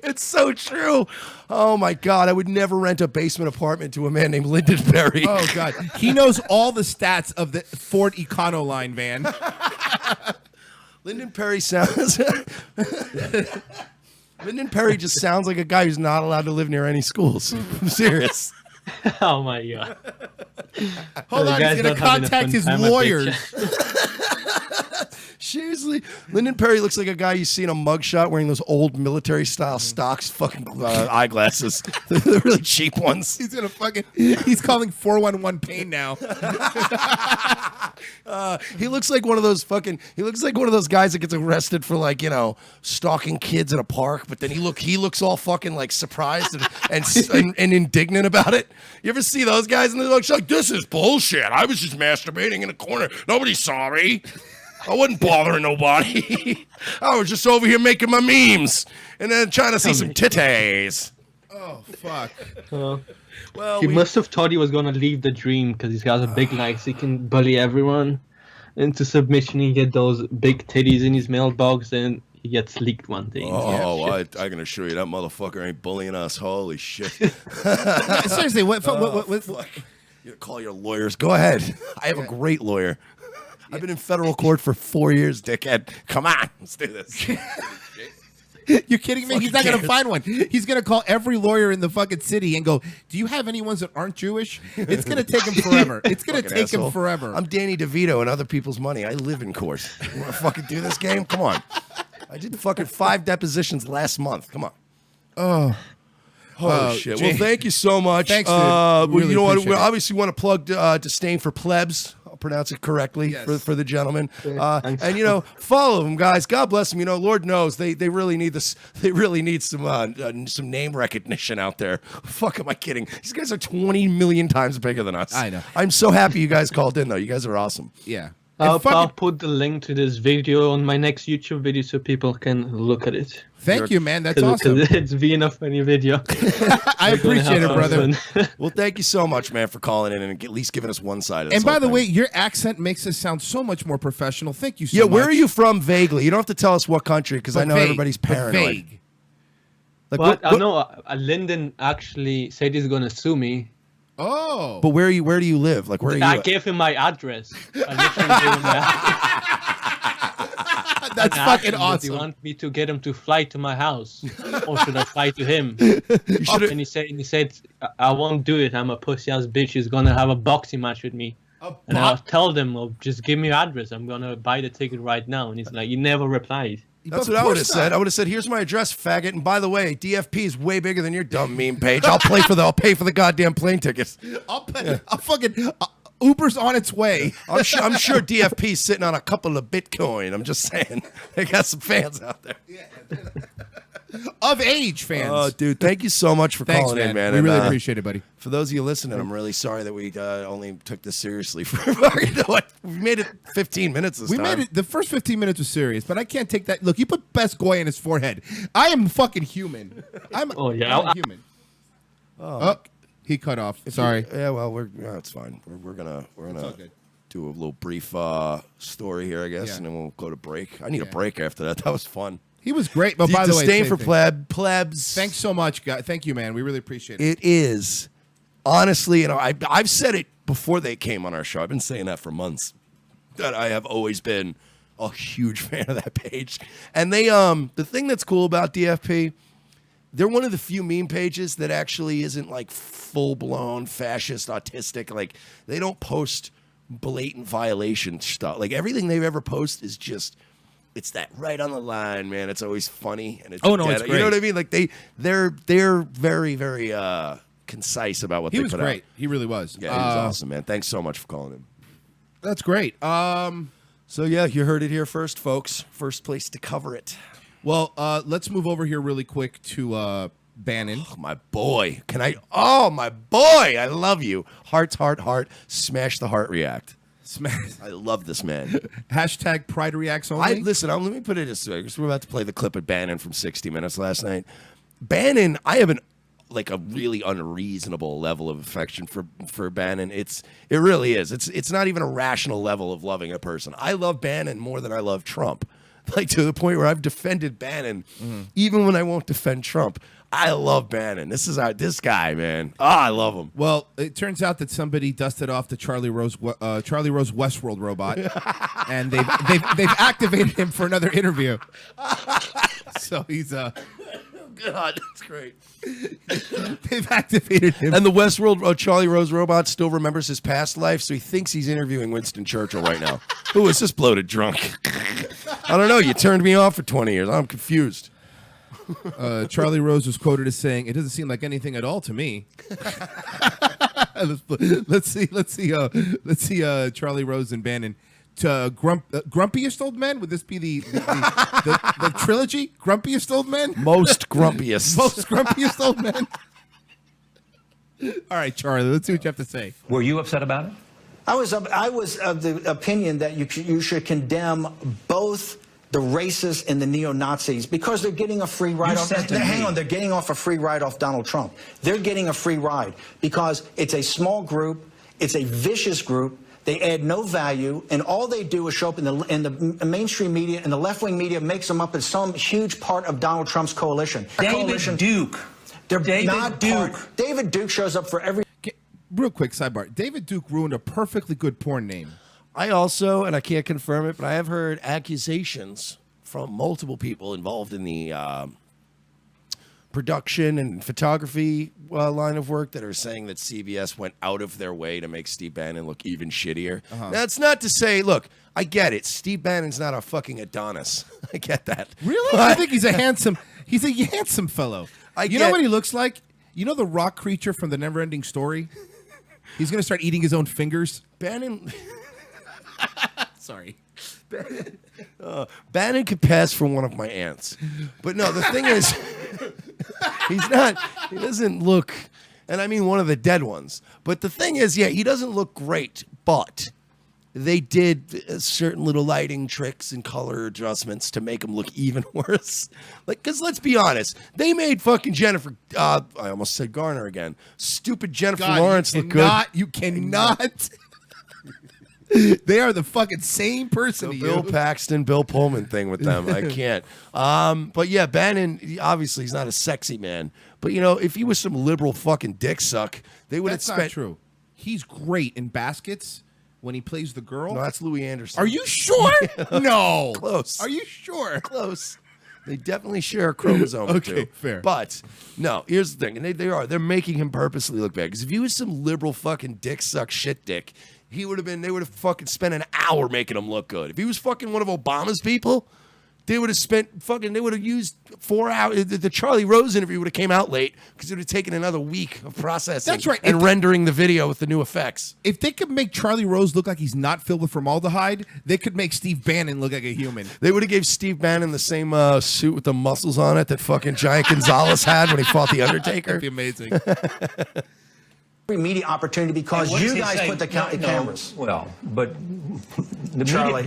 It's so true. Oh, my God. I would never rent a basement apartment to a man named Lyndon Perry. Oh, God. He knows all the stats of the Ford Econoline van. Lyndon Perry sounds... Lyndon Perry just sounds like a guy who's not allowed to live near any schools. I'm serious. Oh, my God. Hold on. He's going to contact his lawyers. Seriously, Lyndon Perry looks like a guy you see in a mugshot wearing those old military-style stocks fucking eyeglasses. The really cheap ones. He's calling 411 pain now. He looks like one of those guys that gets arrested for like, stalking kids in a park, but then he looks all fucking like surprised and indignant about it. You ever see those guys and they're like, this is bullshit. I was just masturbating in a corner. Nobody saw me. I wasn't bothering nobody. I was just over here making my memes and then trying to see some titties. Oh, fuck. Well, he must have thought he was going to leave the dream because he's got a big likes. He can bully everyone into submission. He get those big titties in his mailbox and he gets leaked one day. I can assure you that motherfucker ain't bullying us. Holy shit. Seriously, what? You call your lawyers. Go ahead. I have a great lawyer. I've been in federal court for 4 years, dickhead. Come on, let's do this. You're kidding me? He's not going to find one. He's going to call every lawyer in the fucking city and go, do you have any ones that aren't Jewish? It's going to take him forever. It's going to take him forever. I'm Danny DeVito and other people's money. I live in court. You want to fucking do this game? Come on. I did fucking 5 depositions last month. Come on. Oh shit. Well, thank you so much. Thanks, dude. Really you know what? We appreciate it. obviously want to plug Disdain for Plebs. I'll pronounce it correctly for the gentleman. And follow them, guys. God bless them. Lord knows they really need this. They really need some name recognition out there. Fuck, am I kidding? These guys are 20 million times bigger than us. I know. I'm so happy you guys called in though. You guys are awesome. Yeah. I'll put the link to this video on my next YouTube video so people can look at it. Thank you, man. That's awesome. It's being a funny video. I appreciate it, brother. Well, thank you so much, man, for calling in and at least giving us one side of this. And by the thing. way, your accent makes us sound so much more professional. Thank you so much. Where are you from vaguely? You don't have to tell us what country because I know everybody's paranoid. Vague. Like, I know Lyndon actually said he's going to sue me. Oh. But where do you live? Like, where are you? I gave him my address. I literally gave him that. That's fucking awesome. Do you want me to get him to fly to my house, or should I fly to him? And he said, I won't do it. I'm a pussy ass bitch. He's gonna have a boxing match with me. And I'll tell them, just give me your address. I'm gonna buy the ticket right now. And he's like, he never replied. That's what I would have said. I would have said, "Here's my address, faggot." And by the way, DFP is way bigger than your dumb meme page. I'll pay for the goddamn plane tickets. I'll fucking Uber's on its way. I'm sure DFP's sitting on a couple of Bitcoin. I'm just saying, they got some fans out there. Yeah. Of age fans. Oh, dude, thank you so much for calling in, man. We And, really appreciate it, buddy. For those of you listening, I'm really sorry that we only took this seriously for we made it 15 minutes this time. We made it. The first 15 minutes was serious, but I can't take that. Look, you put Best Goy in his forehead. I am fucking human. I'm human. He cut off. Sorry. It's fine. We're gonna do a little brief story here, I guess, and then we'll go to break. I need a break after that. That was fun. He was great. But by the way, Disdain for plebs. Thanks so much, guys. Thank you, man. We really appreciate it. It is honestly, I've said it before they came on our show. I've been saying that for months. That I have always been a huge fan of that page. And they the thing that's cool about DFP, they're one of the few meme pages that actually isn't like full-blown fascist, autistic. Like, they don't post blatant violation stuff. Like, everything they've ever posted is just, it's that right on the line, man. It's always funny. And it's it's great. You know what I mean? Like, they're very, very concise about what they put out. He was great. He really was. Yeah, he was awesome, man. Thanks so much for calling in. That's great. So, yeah, you heard it here first, folks. First place to cover it. Well, let's move over here really quick to Bannon. Oh, my boy. Oh, my boy. I love you. Heart. Smash the heart react. Smash. I love this man. Hashtag Pride Reacts only. Listen, let me put it this way, because we're about to play the clip of Bannon from 60 Minutes last night. Bannon, I have a really unreasonable level of affection for Bannon. It really is. It's not even a rational level of loving a person. I love Bannon more than I love Trump. Like, to the point where I've defended Bannon, even when I won't defend Trump. I love Bannon. This guy, man. I love him. Well, it turns out that somebody dusted off the Charlie Rose Westworld robot, and they've activated him for another interview. So he's God, that's great. They've activated him. And the Westworld Charlie Rose robot still remembers his past life, so he thinks he's interviewing Winston Churchill right now. Who is this bloated drunk? I don't know. You turned me off for 20 years. I'm confused. Charlie Rose was quoted as saying, "It doesn't seem like anything at all to me." let's see. Charlie Rose and Bannon. Grumpiest old men? Would this be the trilogy? Grumpiest old men? Most grumpiest. Most grumpiest old men? All right, Charlie, let's see what you have to say. Were you upset about it? I was of the opinion that you should condemn both the racists and the neo-Nazis because they're getting a free ride off. Hang on, they're getting off a free ride off Donald Trump. They're getting a free ride because it's a small group, it's a vicious group. They add no value, and all they do is show up in the mainstream media, and the left-wing media makes them up as some huge part of Donald Trump's coalition. David Duke. David Duke shows up for every... Real quick sidebar. David Duke ruined a perfectly good porn name. I also, and I can't confirm it, but I have heard accusations from multiple people involved in the production and photography line of work that are saying that CBS went out of their way to make Steve Bannon look even shittier. That's not to say, look, I get it. Steve Bannon's not a fucking Adonis. I get that. Really? I think he's a handsome fellow. You know what he looks like? You know the rock creature from the Never-Ending Story? He's going to start eating his own fingers. Bannon... Sorry. Bannon could pass for one of my aunts. But no, the thing is, he doesn't look, and I mean one of the dead ones. But the thing is, yeah, he doesn't look great, but they did certain little lighting tricks and color adjustments to make him look even worse. Like, because let's be honest, they made fucking Jennifer, I almost said Garner again, stupid Jennifer Lawrence look good. You cannot. They are the fucking same person. The Bill Paxton, Bill Pullman thing with them. I can't. But yeah, Bannon, obviously he's not a sexy man. But you know, if he was some liberal fucking dick suck, they would have spent. That's not true. He's great in Baskets when he plays the girl. No, that's Louis Anderson. Are you sure? No. Close. Are you sure? Close. They definitely share a chromosome or two. Fair. But no, here's the thing, and they're making him purposely look bad. Because if he was some liberal fucking dick suck shit dick, they would have fucking spent an hour making him look good. If he was fucking one of Obama's people, they would have used 4 hours. The Charlie Rose interview would have came out late because it would have taken another week of processing. That's right. And rendering the video with the new effects. If they could make Charlie Rose look like he's not filled with formaldehyde, they could make Steve Bannon look like a human. They would have gave Steve Bannon the same suit with the muscles on it that fucking Giant Gonzalez had when he fought the Undertaker. That'd be amazing. media opportunity because you guys put the cameras. Well, but the Charlie,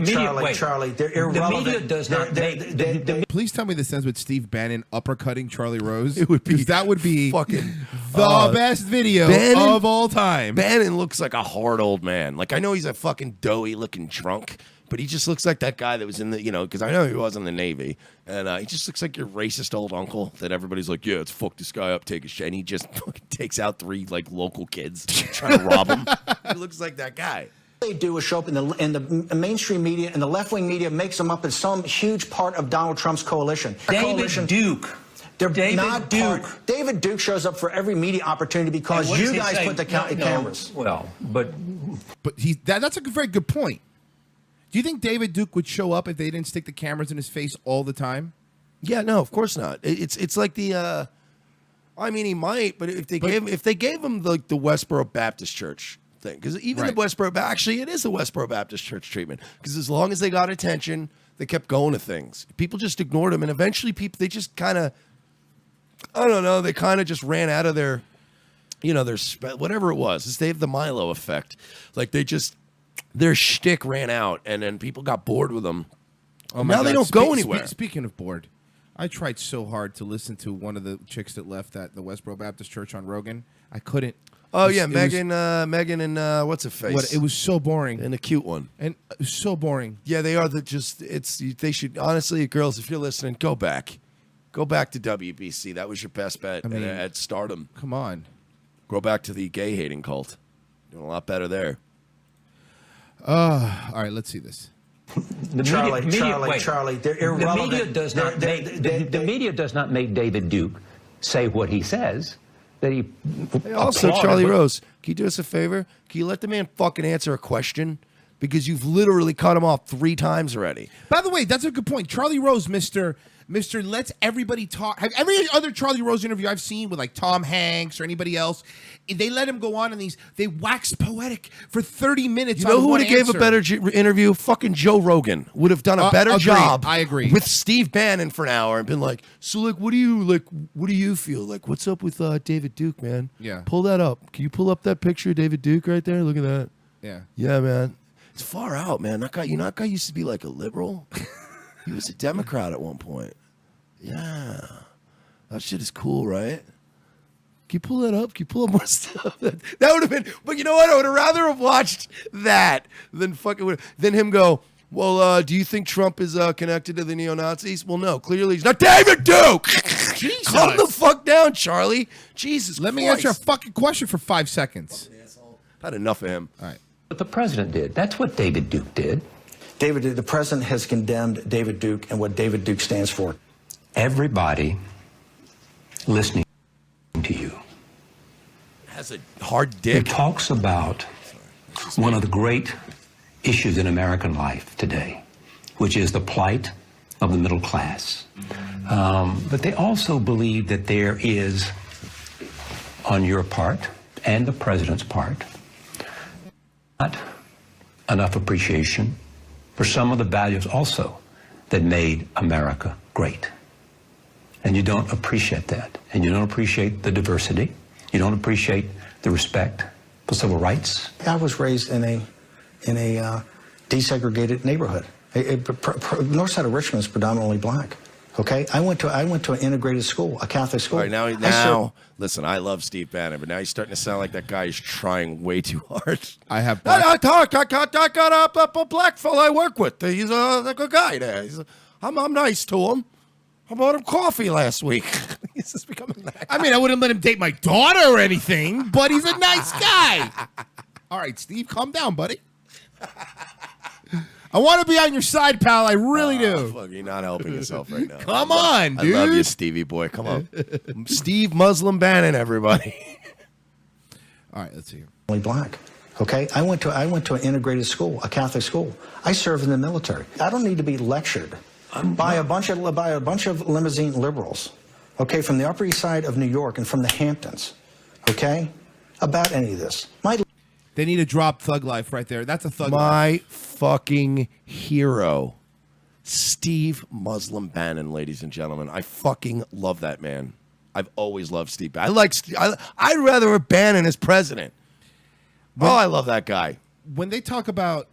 they're irrelevant. The media does not. Please tell me this ends with Steve Bannon uppercutting Charlie Rose. It would be that would be fucking the best video of all time. Bannon looks like a hard old man. Like I know he's a fucking doughy looking drunk, but he just looks like that guy that was in the, because I know he was in the Navy, and he just looks like your racist old uncle that everybody's like, yeah, let's fuck this guy up, take his shit, and he just fucking takes out 3 like local kids trying to rob him. He looks like that guy. They do is show up in the mainstream media, and the left-wing media makes them up as some huge part of Donald Trump's coalition. David Duke. David Duke shows up for every media opportunity because you guys put the cameras. Well, but that's a very good point. Do you think David Duke would show up if they didn't stick the cameras in his face all the time? Yeah, no, of course not. It's like the, I mean, he might, but if they gave him the Westboro Baptist Church thing, because even the Westboro, actually, it is the Westboro Baptist Church treatment, because as long as they got attention, they kept going to things. People just ignored them, and eventually, they just kind of, I don't know, they kind of just ran out of their, their whatever it was. They have the Milo effect, like their shtick ran out, and then people got bored with them. Oh now they don't go anywhere. Speaking of bored, I tried so hard to listen to one of the chicks that left at the Westboro Baptist Church on Rogan. I couldn't. Oh yeah, Megan and what's her face? It was so boring. And a cute one. And it was so boring. Yeah, they are they should honestly, girls, if you're listening, go back to WBC. That was your best bet at Stardom. Come on, go back to the gay hating cult. Doing a lot better there. All right, let's see this. Charlie, they're irrelevant. The media does not make David Duke say what he says. That he also, Charlie Rose, can you do us a favor? Can you let the man fucking answer a question? because you've literally cut him off 3 times already. By the way, that's a good point. Charlie Rose, Mr. Let's everybody talk. Have every other Charlie Rose interview I've seen with like Tom Hanks or anybody else, they let him go on in these. They wax poetic for 30 minutes. You know who would would have gave a better interview? Fucking Joe Rogan would have done a better agreed. job. I agree. With Steve Bannon for an hour and been like, so like, what do you feel like? What's up with David Duke, man? Yeah. Pull that up. Can you pull up that picture of David Duke right there? Look at that. Yeah. Yeah, man. It's far out, man. That guy used to be like a liberal. He was a Democrat at one point. Yeah. That shit is cool, right? Can you pull that up? Can you pull up more stuff? That would have been, but you know what? I would have rather have watched that than than him go, well, do you think Trump is connected to the neo-Nazis? Well, no, clearly he's not. David Duke! Jesus. Calm the fuck down, Charlie. Jesus Let me Christ. answer a fucking question for 5 seconds. I've had enough of him. All right. What the president did. That's what David Duke did. The president has condemned David Duke and what David Duke stands for. Everybody listening to you Has a hard who dick. talks about one of the great issues in American life today, which is the plight of the middle class. But they also believe that there is, on your part and the president's part, not enough appreciation for some of the values also that made America great. And you don't appreciate that. And you don't appreciate the diversity. You don't appreciate the respect for civil rights. I was raised in a desegregated neighborhood. North side of Richmond is predominantly black. Okay, I went to an integrated school, a Catholic school. All right, now, listen, I love Steve Bannon, but now he's starting to sound like that guy is trying way too hard. I have. I got a black fellow I work with. He's like a guy there. I'm nice to him. I bought him coffee last week. He's just becoming that. I mean, I wouldn't let him date my daughter or anything, but he's a nice guy. All right, Steve, calm down, buddy. I want to be on your side, pal. I really do. Fuck, you're not helping yourself right now. Come on, dude. I love you, Stevie boy. Come on. Steve Muslim Bannon, everybody. All right, let's see here. Only black. Okay, I went to an integrated school, a Catholic school. I served in the military. I don't need to be lectured by a bunch of limousine liberals, okay, from the Upper East Side of New York and from the Hamptons, okay, about any of this. They need to drop Thug Life right there. That's a Thug Life. My fucking hero, Steve Muslim Bannon, ladies and gentlemen. I fucking love that man. I've always loved Steve Bannon. I'd rather have Bannon as president. I love that guy. When they talk about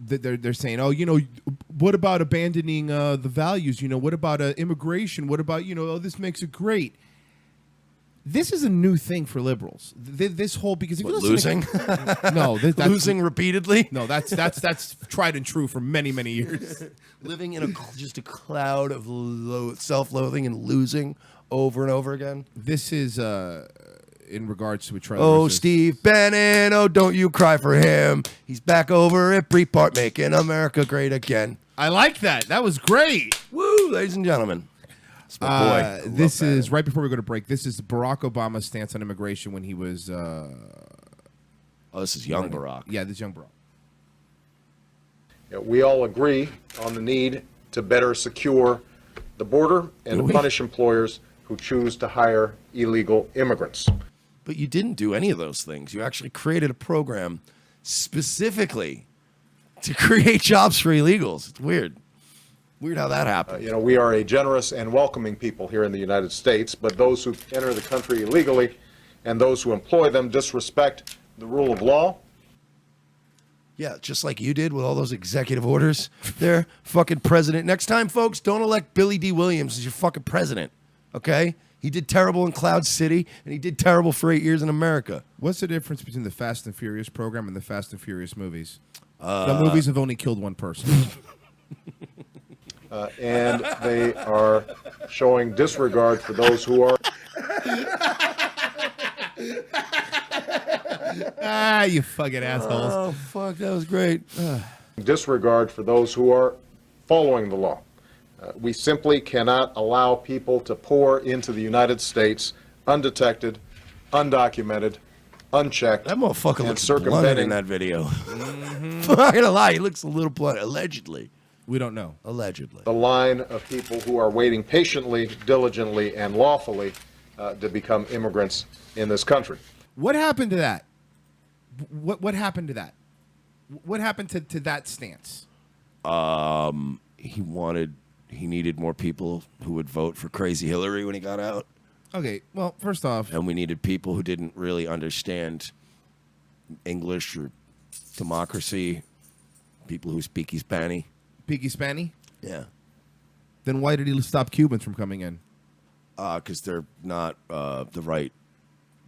they're saying, oh, you know, what about abandoning the values? You know, what about immigration? What about, you know, oh, this makes it great. This is a new thing for liberals. This whole, because if you listen losing, no, that's losing repeatedly. No, that's tried and true for many years. Living in just a cloud of self-loathing and losing over and over again. This is in regards to a trial. Oh, Steve Bannon, oh, don't you cry for him. He's back over at Breitbart making America great again. I like that. That was great. Woo, ladies and gentlemen. That's my boy. This is, right before we go to break, this is Barack Obama's stance on immigration when he was... oh, this is young Barack. Yeah, this is young Barack. We all agree on the need to better secure the border and to punish employers who choose to hire illegal immigrants. But you didn't do any of those things. You actually created a program specifically to create jobs for illegals. It's weird. Weird how that happened. We are a generous and welcoming people here in the United States, but those who enter the country illegally and those who employ them disrespect the rule of law. Yeah, just like you did with all those executive orders there, fucking president. Next time, folks, don't elect Billy D. Williams as your fucking president, okay? He did terrible in Cloud City, and he did terrible for 8 years in America. What's the difference between the Fast and Furious program and the Fast and Furious movies? The movies have only killed one person. And they are showing disregard for those who are... You fucking assholes. Oh, fuck, that was great. disregard for those who are following the law. We simply cannot allow people to pour into the United States undetected, undocumented, unchecked. That motherfucker and looks blunted in that video. I'm not gonna lie, he looks a little blunted. Allegedly. We don't know. Allegedly. The line of people who are waiting patiently, diligently, and lawfully to become immigrants in this country. What happened to that? What happened to that? What happened to that stance? He needed more people who would vote for Crazy Hillary when he got out. Okay, well, first off, And we needed people who didn't really understand English or democracy. People who speak Hispanic. Peaky Spanny. Yeah. Then why did he stop Cubans from coming in? Because they're not the right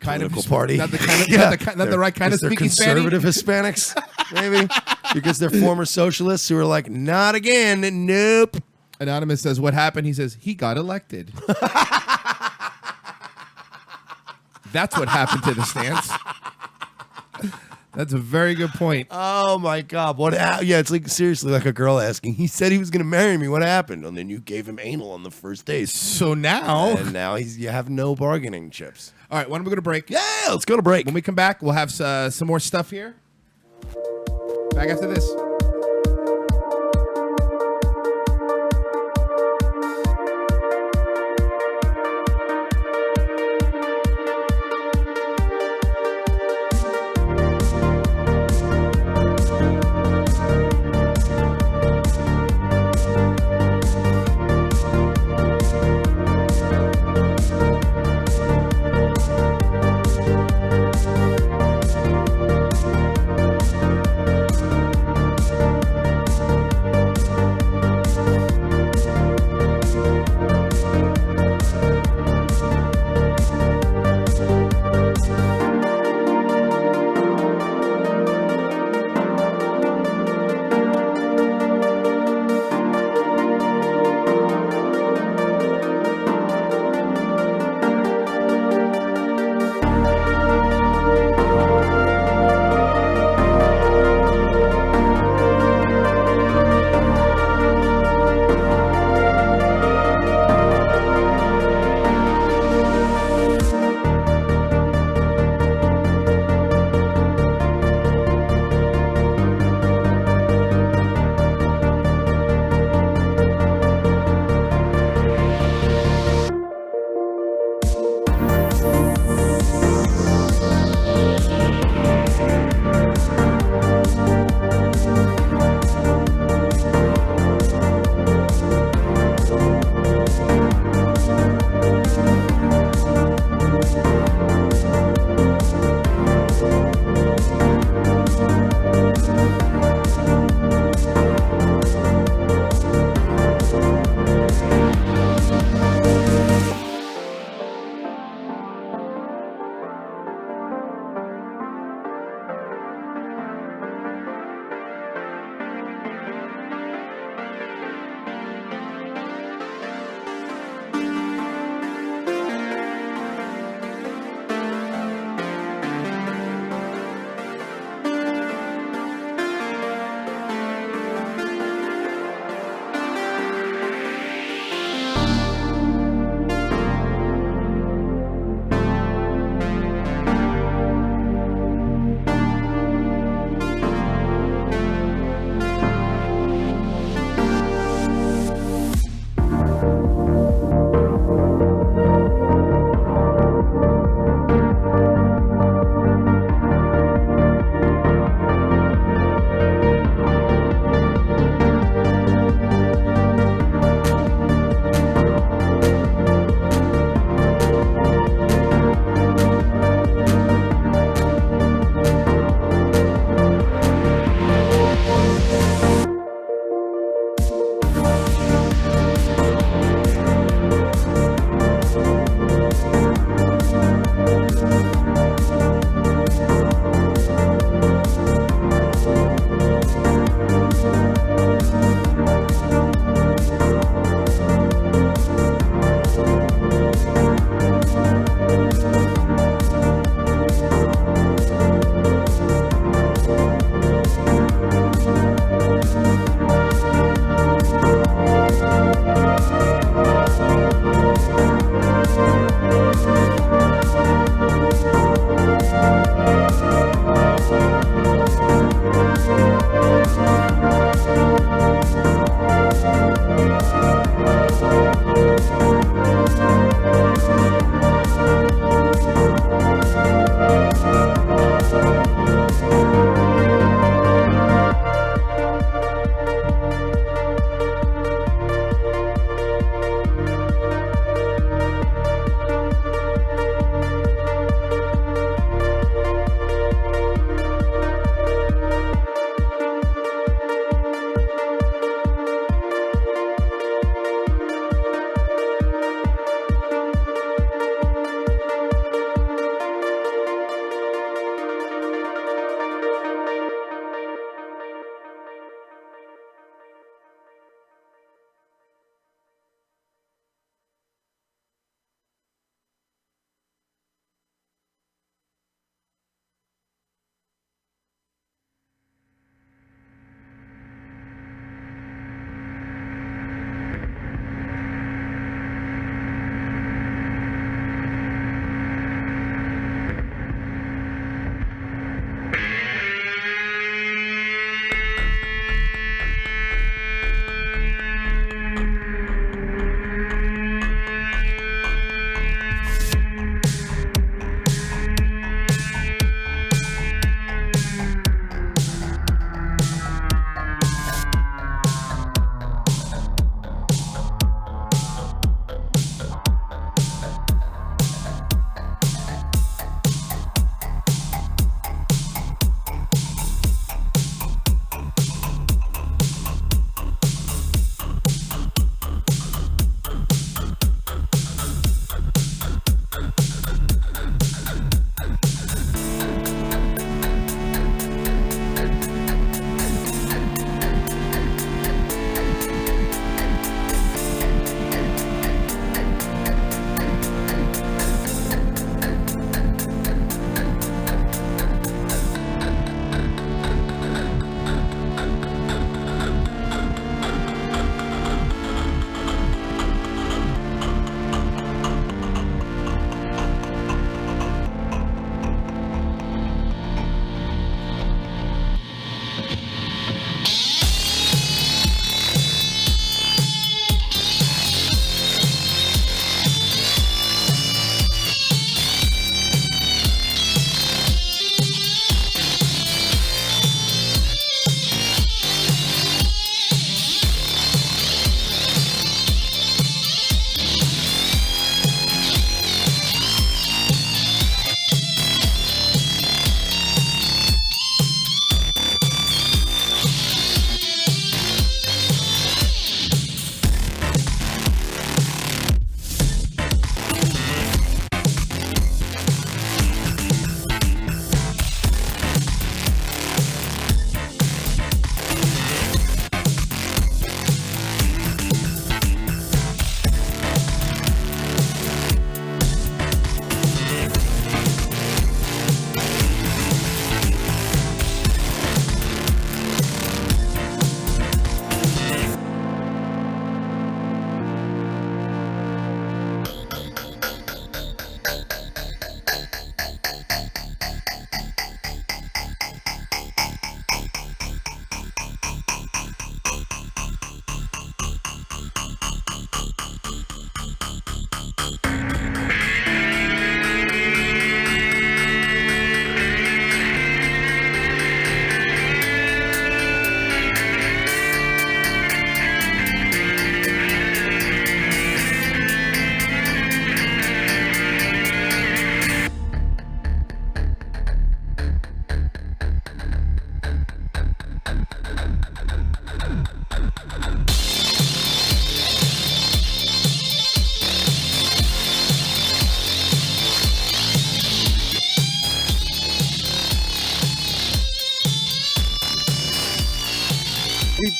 Kind political of party. not the kind of not the They're- right kind of they're speaking conservative Spanish. Hispanics, maybe. Because they're former socialists who are like, not again, nope. Anonymous says, what happened? He says, he got elected. That's what happened to the stance. That's a very good point. Oh my God! Yeah, it's like seriously like a girl asking. He said he was going to marry me. What happened? And then you gave him anal on the first date. So now, And now you have no bargaining chips. all right, when are we going to break? Yeah, let's go to break. When we come back, we'll have some more stuff here. Back after this.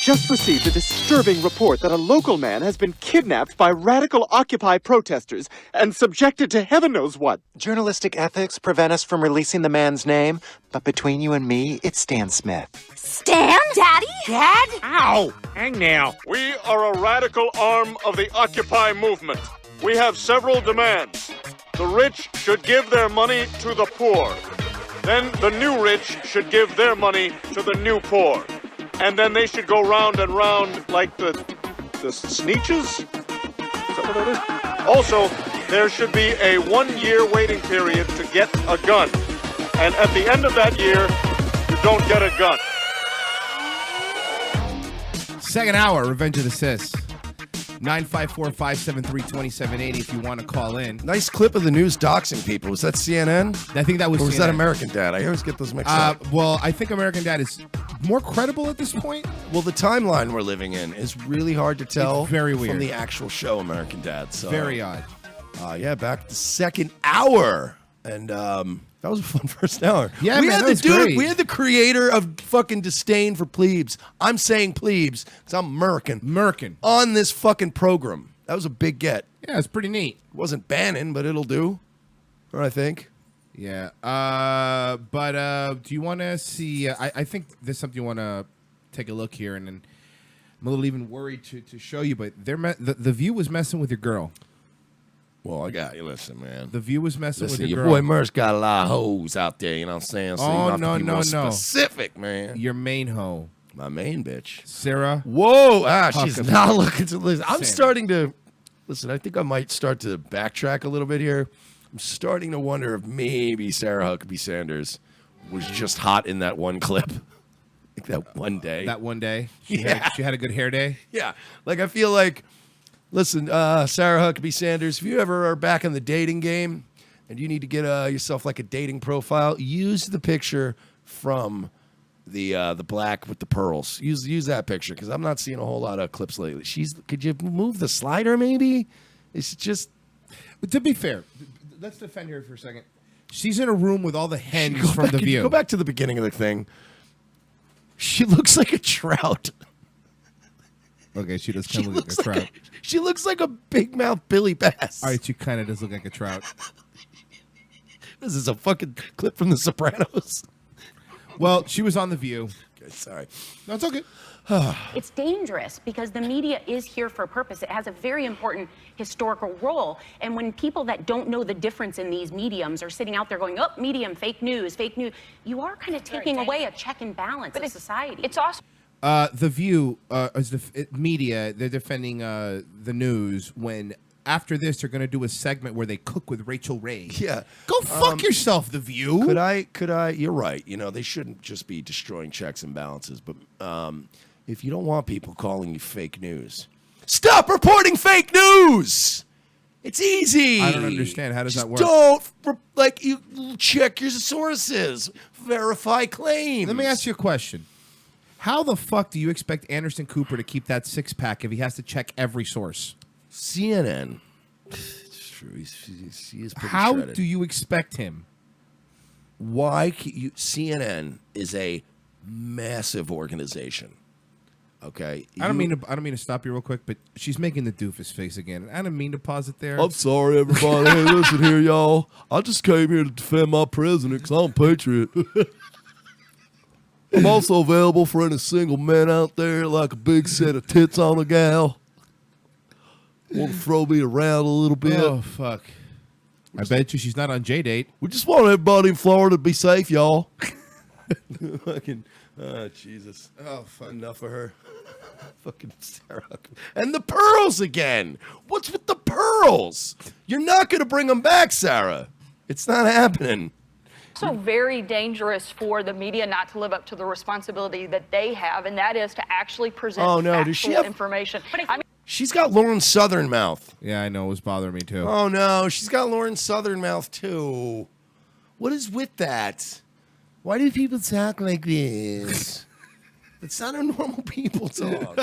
just received a disturbing report that a local man has been kidnapped by radical Occupy protesters and subjected to heaven knows what. Journalistic ethics prevent us from releasing the man's name, but between you and me, it's Stan Smith. Stan? Daddy? Dad? Ow! Hang now. We are a radical arm of the Occupy movement. We have several demands. The rich should give their money to the poor. Then the new rich should give their money to the new poor. And then they should go round and round like the Sneetches? Is that what that is? Also, there should be a 1-year waiting period to get a gun. And at the end of that year, you don't get a gun. Second hour, Revenge of the Sis. 954-573-2780 if you want to call in. Nice clip of the news doxing people. Was that CNN? I think that was Or was CNN. that American Dad? I always get those mixed up. Well, I think American Dad is more credible at this point. Well, the timeline we're living in is really hard to tell It's very weird. from the actual show American Dad. So, Very odd. Yeah, back to the second hour. And that was a fun first hour. Yeah, we man, had that the was dude. great. We had the creator of fucking disdain for plebes. I'm saying plebes because I'm American. On this fucking program. That was a big get. Yeah, it's pretty neat. It wasn't Bannon, but it'll do. I think. Yeah. But do you want to see? I think there's something you want to take a look here, and then I'm a little even worried to show you. But the View was messing with your girl. Well, I got you. Listen, man. The View was messing with Listen, your your girl. boy Merce got a lot of hoes out there. You know what I'm saying? So you Oh, have no, to be no, more no. specific, man. Your main hoe. My main bitch. Sarah. Whoa. She's Huckabee. not looking to listen. I'm Sanders. starting to listen. I think I might start to backtrack a little bit here. I'm starting to wonder if maybe Sarah Huckabee Sanders was just hot in that one clip. Like that one day. That one day. Yeah. She had a good hair day. Yeah. Like, I feel like, listen, Sarah Huckabee Sanders, if you ever are back in the dating game and you need to get yourself like a dating profile, use the picture from the black with the pearls. Use that picture because I'm not seeing a whole lot of clips lately. Could you move the slider maybe? It's just. To be fair, let's defend her for a second. She's in a room with all the hens from The View. Go back to the beginning of the thing. She looks like a trout. Okay, she does kind of look like a trout. She looks like a big mouth Billy Bass. All right, she kind of does look like a trout. This is a fucking clip from The Sopranos. Well, she was on The View. Okay, sorry. No, it's okay. It's dangerous because the media is here for a purpose. It has a very important historical role. And when people that don't know the difference in these mediums are sitting out there going, oh, medium, fake news, you are kind of taking away a check and balance of society. It's also The View is the media. They're defending the news when after this they're going to do a segment where they cook with Rachel Ray. Yeah. Go fuck yourself, The View. Could I? You're right. You know, they shouldn't just be destroying checks and balances. But if you don't want people calling you fake news, stop reporting fake news. It's easy. I don't understand. How does Just that work? Don't you check your sources, verify claims. Let me ask you a question. How the fuck do you expect Anderson Cooper to keep that six-pack if he has to check every source? CNN. It's true. He is pretty How shredded. do you expect him? Why CNN is a massive organization. Okay, I don't mean to stop you real quick, but she's making the doofus face again. I didn't mean to pause it there. I'm sorry, everybody. Hey, listen here, y'all. I just came here to defend my president because I'm a patriot. I'm also available for any single man out there like a big set of tits on a gal. Want to throw me around a little bit? Oh, fuck. I bet you she's not on J-Date. We just want everybody in Florida to be safe, y'all. Fucking, Jesus. Oh, fuck. Enough of her. Fucking Sarah Huckabee. And the pearls again. What's with the pearls? You're not going to bring them back, Sarah. It's not happening. also very dangerous for the media not to live up to the responsibility that they have, and that is to actually present factual information. I mean, She's got Lauren Southern mouth. Yeah, I know. It was bothering me, too. Oh, no. She's got Lauren Southern mouth, too. What is with that? Why do people talk like this? It's not how normal people talk.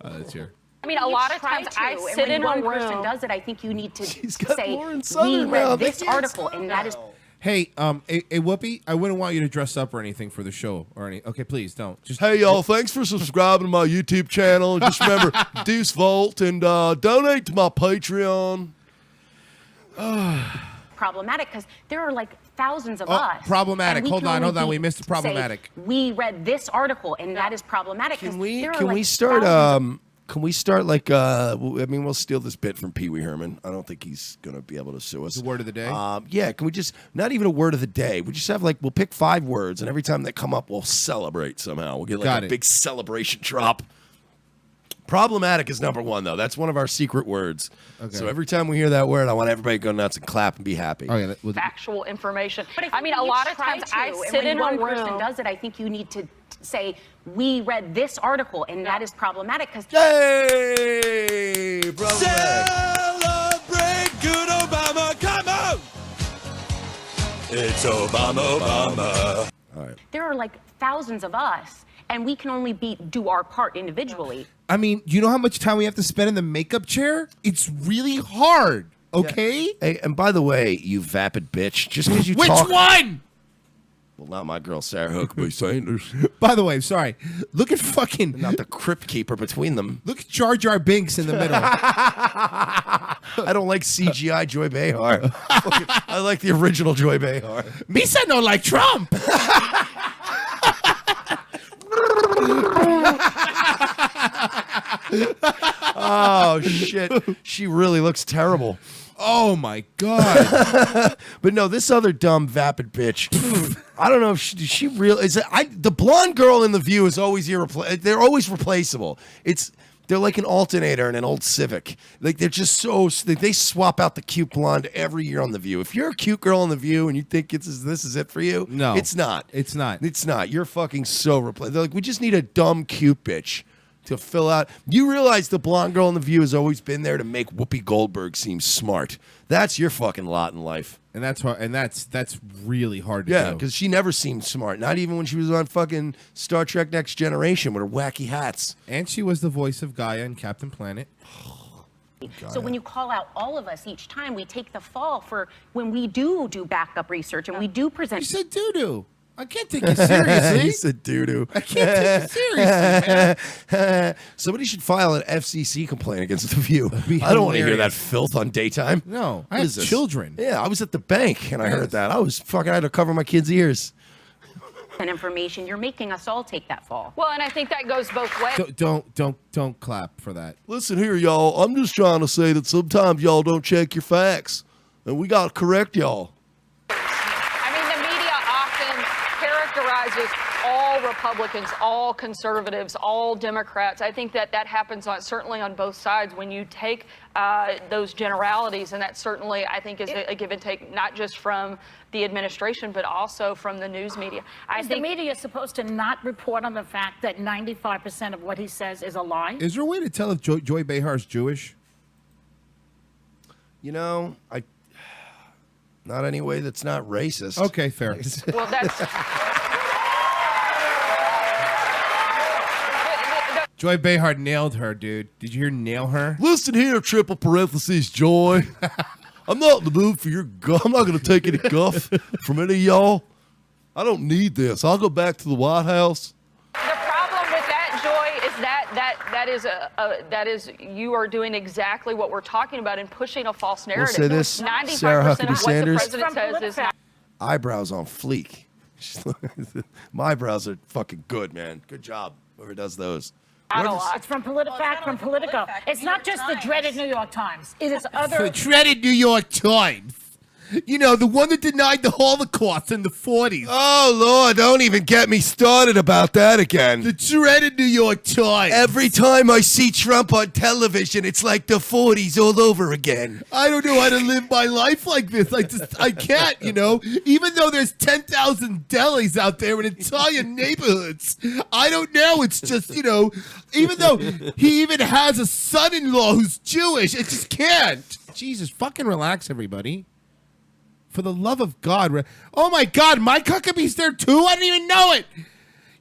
That's here. I mean, a lot of times I sit in a one room. person does it, I think you need to got say, Lauren Southern we read mouth. this I can't article, and that is Hey, Whoopi, I wouldn't want you to dress up or anything for the show or any. Okay, please don't. Just Hey, y'all, thanks for subscribing to my YouTube channel. Just remember, Deuce Volt, and donate to my Patreon. Problematic because there are like thousands of us. Problematic. and we Hold can on. only We missed the say, problematic. we read this article and that is problematic. Can we start? Can we start like? I mean, we'll steal this bit from Pee Wee Herman. I don't think he's gonna be able to sue us. The word of the day. Yeah. Can we just not even a word of the day? We just have like we'll pick 5 words, and every time they come up, we'll celebrate somehow. We'll get like a big celebration drop. Problematic is number 1 though. That's one of our secret words. Okay. So every time we hear that word, I want everybody to go nuts and clap and be happy. Factual information. But I mean, a lot of times I sit in a one room. person does it, I think you need to say, we read this article and that is problematic because. Hey, problematic. Celebrate good Obama, come on! It's Obama. All right. There are like thousands of us, and we can only do our part individually. I mean, you know how much time we have to spend in the makeup chair? It's really hard. Okay. Hey, and by the way, you vapid bitch, just because you Which talk. one? Well, not my girl Sarah Huckabee Sanders. By the way, sorry. Look at fucking. Not the crypt keeper between them. Look at Jar Jar Binks in the middle. I don't like CGI Joy Behar. I like the original Joy Behar. Misa no like Trump. Oh shit, she really looks terrible. Oh my god. But no, this other dumb vapid bitch. I don't know if she real is. The blonde girl in The View is always they're always replaceable. They're like an alternator in an old Civic. Like they're just they swap out the cute blonde every year on The View. If you're a cute girl on The View and you think this is it for you, No. it's not. It's not. It's not. You're fucking so replaceable. They're like, we just need a dumb cute bitch to fill out. You realize the blonde girl in The View has always been there to make Whoopi Goldberg seem smart. That's your fucking lot in life. And that's hard, and that's really hard to Yeah, do. because she never seemed smart. Not even when she was on fucking Star Trek Next Generation with her wacky hats. And she was the voice of Gaia in Captain Planet. So when you call out all of us each time, we take the fall for when we do backup research and we do present. You said doo-doo. I can't take you seriously. You said doo-doo. I can't take you seriously, man. Somebody should file an FCC complaint against The View. be I don't want to hear hilarious. that filth on daytime. No, I What have is this? children. Yeah, I was at the bank and I heard that. I had to cover my kids' ears. And information, you're making us all take that fall. Well, and I think that goes both ways. Don't clap for that. Listen here, y'all. I'm just trying to say that sometimes y'all don't check your facts. And we got to correct y'all. I mean, the media often characterizes all Republicans, all conservatives, all Democrats. I think that happens certainly on both sides when you take those generalities, and that certainly, I think, is a give and take, not just from the administration, but also from the news media. I Is think the media supposed to not report on the fact that 95% of what he says is a lie? Is there a way to tell if Joy Behar's Jewish? You know, not any way that's not racist. Okay, fair. well, that's Joy Behar nailed her, dude. Did you hear nail her? Listen here, triple parentheses, Joy. I'm not in the mood for your guff. I'm not going to take any guff from any of y'all. I don't need this. I'll go back to the White House. the problem with that, Joy, is that is you are doing exactly what we're talking about and pushing a false narrative. say this, 95% Sarah of Huckabee what Sanders. the president says is not. Eyebrows on fleek. My eyebrows are fucking good, man. Good job, whoever does those. It's from PolitiFact, from Politico. It's not just the dreaded New York Times. It is other. The dreaded New York Times. You know, the one that denied the Holocaust in the 40s. Oh, Lord, don't even get me started about that again. The dreaded New York Times. Every time I see Trump on television, it's like the 40s all over again. I don't know how to live my life like this. I can't, you know. Even though there's 10,000 delis out there in Italian neighborhoods, I don't know. It's just, you know, even though he even has a son-in-law who's Jewish, it just can't. Jesus, fucking relax, everybody. For the love of God. Oh, my God. Mike Huckabee's there, too? I didn't even know it.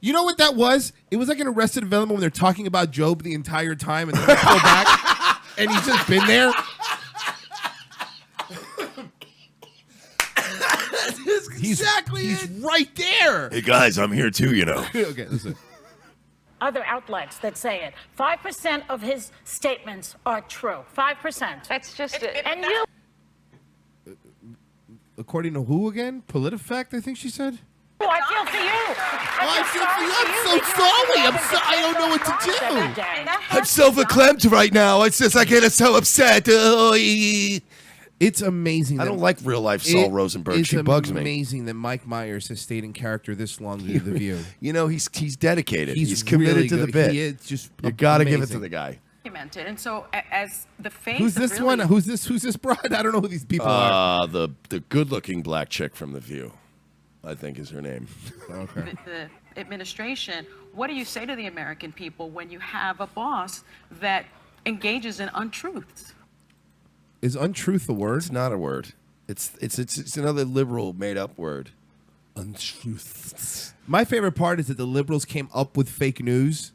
You know what that was? It was like an Arrested Development when they're talking about Job the entire time, and then they go back, and he's just been there. He's right there. Hey guys, I'm here too. You know. Okay, listen. Other outlets that say it. 5% of his statements are true. 5%. That's just it. And you. According to who again? PolitiFact, I think she said. Oh, I feel for you. I'm so sorry. I don't know what to do. I'm so verklempt right now. It's just I get so upset. It's amazing. I don't like real life Saul Rosenberg. She bugs me. It's amazing that Mike Myers has stayed in character this long to The View. You know, he's dedicated. He's committed really to the good. bit. He is just you got to give it to amazing. the guy. And so, as the face. Who's this one? Who's this broad? I don't know who these people are. The good-looking black chick from The View, I think is her name. Okay. The administration. What do you say to the American people when you have a boss that engages in untruths? Is untruth a word? It's not a word. It's another liberal made-up word. Untruths. My favorite part is that the liberals came up with fake news,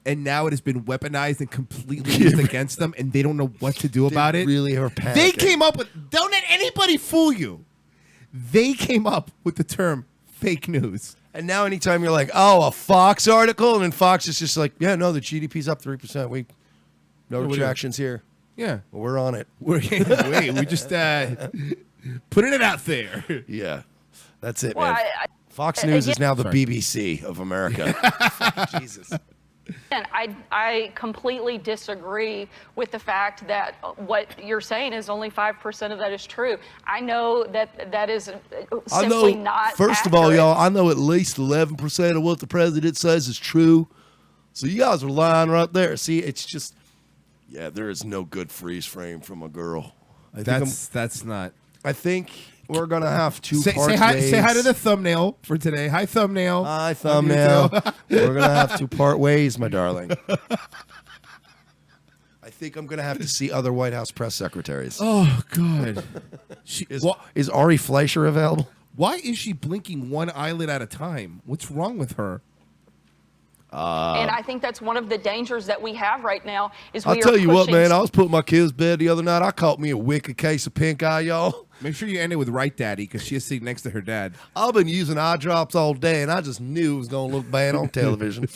and now it has been weaponized and completely used against them, and they don't know what to do about it. Really are panicking. They came up with. Don't let anybody fool you. They came up with the term fake news. And now anytime you're like, oh, a Fox article, and then Fox is just like, yeah, no, the GDP's up 3%. No retractions here. Yeah. Well, we're on it. We just putting it out there. Yeah. That's it, Well, man. Fox News is now the BBC of America. Jesus. And I completely disagree with the fact that what you're saying is only 5% of that is true. I know that is simply not First of all, accurate. y'all, I know at least 11% of what the president says is true. So you guys are lying right there. See, it's just, yeah, there is no good freeze frame from a girl. That's not. I think we're going to have to say hi to the thumbnail for today. Hi, thumbnail. Hi, thumbnail. We're going to have to part ways, my darling. I think I'm going to have to see other White House press secretaries. Oh, God. Is Ari Fleischer available? Why is she blinking one eyelid at a time? What's wrong with her? And I think that's one of the dangers that we have right now is we I'll are tell you what, pushing man. I was putting my kids to bed the other night. I caught me a wicked case of pink eye, y'all. Make sure you end it with right daddy, because she's sitting next to her dad. I've been using eye drops all day, and I just knew it was going to look bad on television.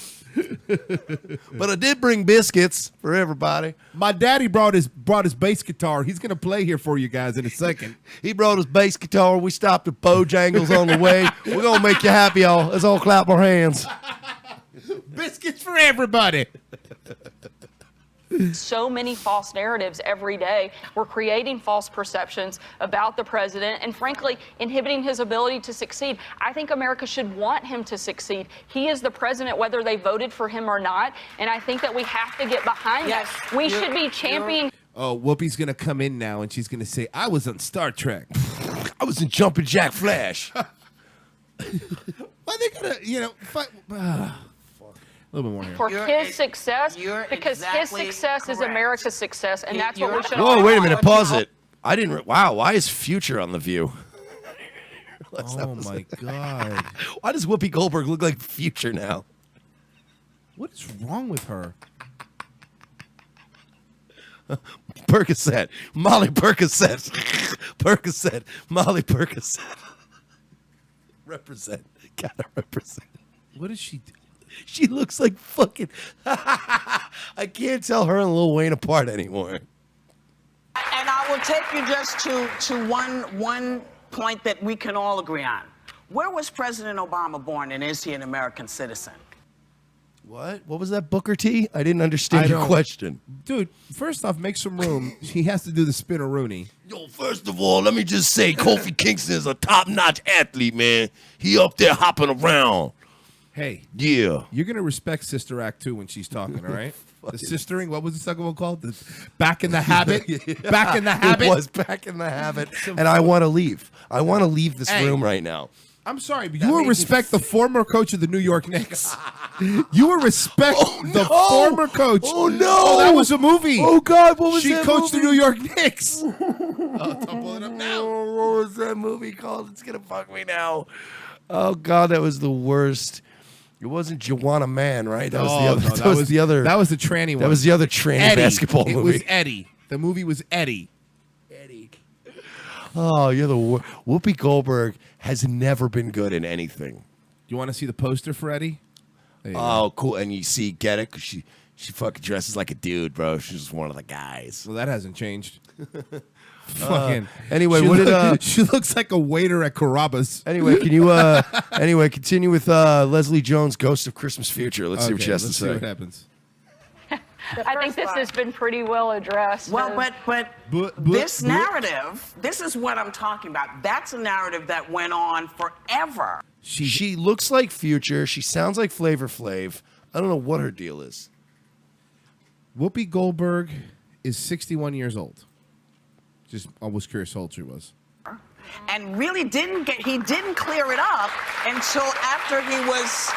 But I did bring biscuits for everybody. My daddy brought his bass guitar. He's going to play here for you guys in a second. He brought his bass guitar. We stopped at Bojangles on the way. We're going to make you happy, y'all. Let's all clap our hands. Biscuits for everybody. so many false narratives every day. We're creating false perceptions about the president and, frankly, inhibiting his ability to succeed. I think America should want him to succeed. He is the president whether they voted for him or not, and I think that we have to get behind that. We should be championing. Oh, Whoopi's going to come in now, and she's going to say, I was on Star Trek. I was in Jumpin' Jack Flash. Why they got to, a little bit more here. For his success, because his success is America's success, and that's what we should. Whoa, wait a minute, pause it. I didn't. Wow, why is Future on The View? Oh my God! Why does Whoopi Goldberg look like Future now? What is wrong with her? Percocet, Molly Percocet, Percocet, Molly Percocet. Represent, gotta represent. What does she do? She looks like fucking. I can't tell her and Lil Wayne apart anymore. And I will take you just to one point that we can all agree on. Where was President Obama born, and is he an American citizen? What? What was that, Booker T? I didn't understand your question. Dude, first off, make some room. He has to do the spin-a-rooney. Yo, first of all, let me just say Kofi Kingston is a top-notch athlete, man. He up there hopping around. Hey. Yeah. You're going to respect Sister Act 2 when she's talking, all right? The sistering, what was the second one called? The Back in the Habit? Back in the Habit? It was Back in the Habit. And I want to leave. I want to leave this room right now. I'm sorry, but you will respect the former coach of the New York Knicks. You will respect the former coach. Oh, no. Oh, that was a movie. Oh, God, what was she that She coached movie? the New York Knicks. Don't pull it up now. What was that movie called? It's going to fuck me now. Oh, God, that was the worst. It wasn't Joanna Man, right? That was the other. No, that was the other. That was the tranny one. That was the other tranny Eddie. basketball movie. It was Eddie. The movie was Eddie. Oh, you're the Whoopi Goldberg has never been good in anything. You want to see the poster for Eddie? There you go. Oh, cool. And you see, get it? Because she fucking dresses like a dude, bro. She's just one of the guys. Well, that hasn't changed. Fucking. Anyway, she looks like a waiter at Carrabba's. Anyway, can you anyway continue with Leslie Jones' Ghost of Christmas Future? Let's see what she has to let's say. see what happens. I think this has been pretty well addressed. Well, but this narrative, this is what I'm talking about. That's a narrative that went on forever. She looks like Future. She sounds like Flavor Flav. I don't know what her deal is. Whoopi Goldberg is 61 years old. I was curious how old she was. And really didn't clear it up until after he was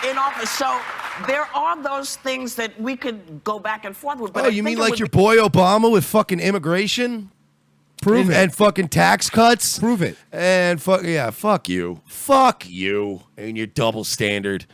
in office. So there are those things that we could go back and forth with. But Oh, you mean like your boy Obama with fucking immigration? Prove it. And fucking tax cuts? Prove it. And fuck you. Fuck you and your double standard.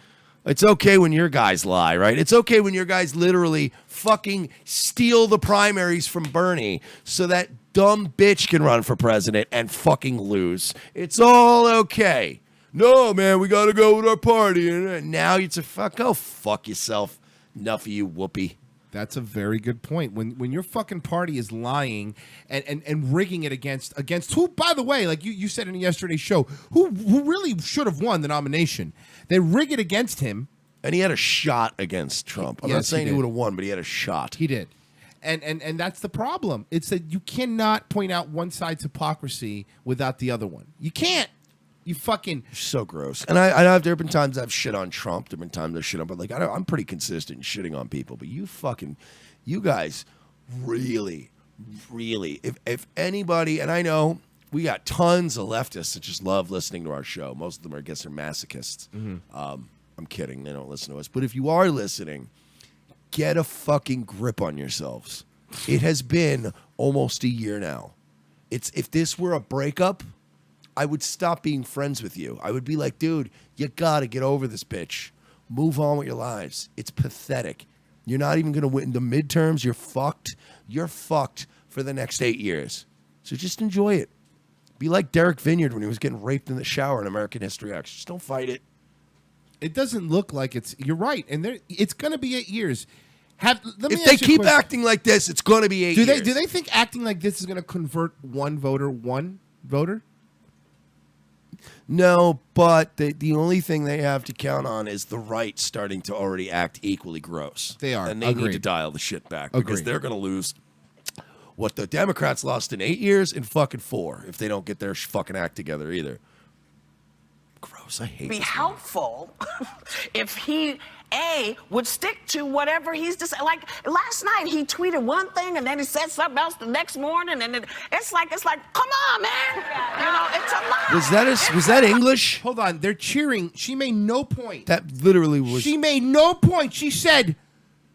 It's okay when your guys lie, right? It's okay when your guys literally fucking steal the primaries from Bernie so that dumb bitch can run for president and fucking lose. It's all okay. No, man, we got to go with our party. And now it's go fuck yourself. Enough of you, Whoopi. That's a very good point. When your fucking party is lying and rigging it against who, by the way, like you said in yesterday's show, who really should have won the nomination. They rig it against him. And he had a shot against Trump. I'm not saying he would have won, but he had a shot. He did. And that's the problem. It's that you cannot point out one side's hypocrisy without the other one. You can't. You fucking so gross. And I there have been times I've shit on Trump. There have been times I've shit on, but like I'm pretty consistent in shitting on people. But you guys really, if anybody, and I know we got tons of leftists that just love listening to our show. Most of them are, I guess, they're masochists. I'm kidding. They don't listen to us. But if you are listening, get a fucking grip on yourselves. It has been almost a year now. If this were a breakup, I would stop being friends with you. I would be like, dude, you gotta get over this bitch. Move on with your lives. It's pathetic. You're not even gonna win the midterms. You're fucked. You're fucked for the next 8 years. So just enjoy it. Be like Derek Vineyard when he was getting raped in the shower in American History X. Just don't fight it. It doesn't look like it's. You're right, and it's going to be 8 years. If they keep acting like this, it's going to be 8 years. Do they think acting like this is going to convert one voter? No, but the only thing they have to count on is the right starting to already act equally gross. They are. And they need to dial the shit back because they're going to lose what the Democrats lost in 8 years in fucking 4 if they don't get their fucking act together either. Gross. I hate Be this helpful if he would stick to whatever he's just like. Last night he tweeted one thing and then he said something else the next morning, and it's like come on, man, you know, it's a lie. Was that English? Hold on, they're cheering. She made no point. That literally was. She made no point. She said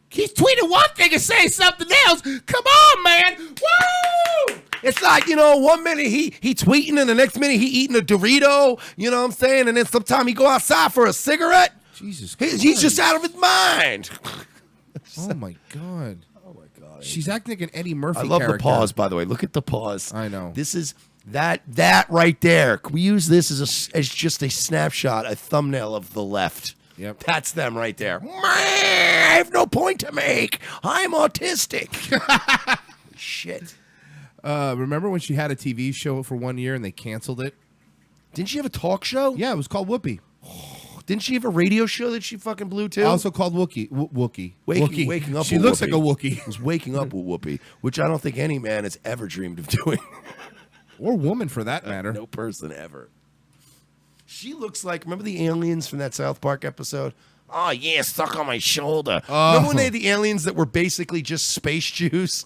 he's tweeting one thing and saying something else. Come on, man. Woo! It's like, 1 minute he tweeting and the next minute he eating a Dorito, you know what I'm saying? And then sometime he go outside for a cigarette. Jesus Christ. He's just out of his mind. Oh, my God. She's acting like an Eddie Murphy I love character. the pause, by the way. Look at the pause. I know. This is that right there. Can we use this as just a snapshot, a thumbnail of the left? Yep. That's them right there. I have no point to make. I'm autistic. Shit. Remember when she had a TV show for 1 year and they canceled it? Didn't she have a talk show? Yeah, it was called Whoopi. Didn't she have a radio show that she fucking blew too? Also called Wookie. Waking up. She with looks Whoopi. like a Wookie. Was waking up with Whoopi, which I don't think any man has ever dreamed of doing. Or woman, for that matter. No person ever. She looks like, remember the aliens from that South Park episode? Oh, yeah, stuck on my shoulder. Remember when they had the aliens that were basically just space Jews?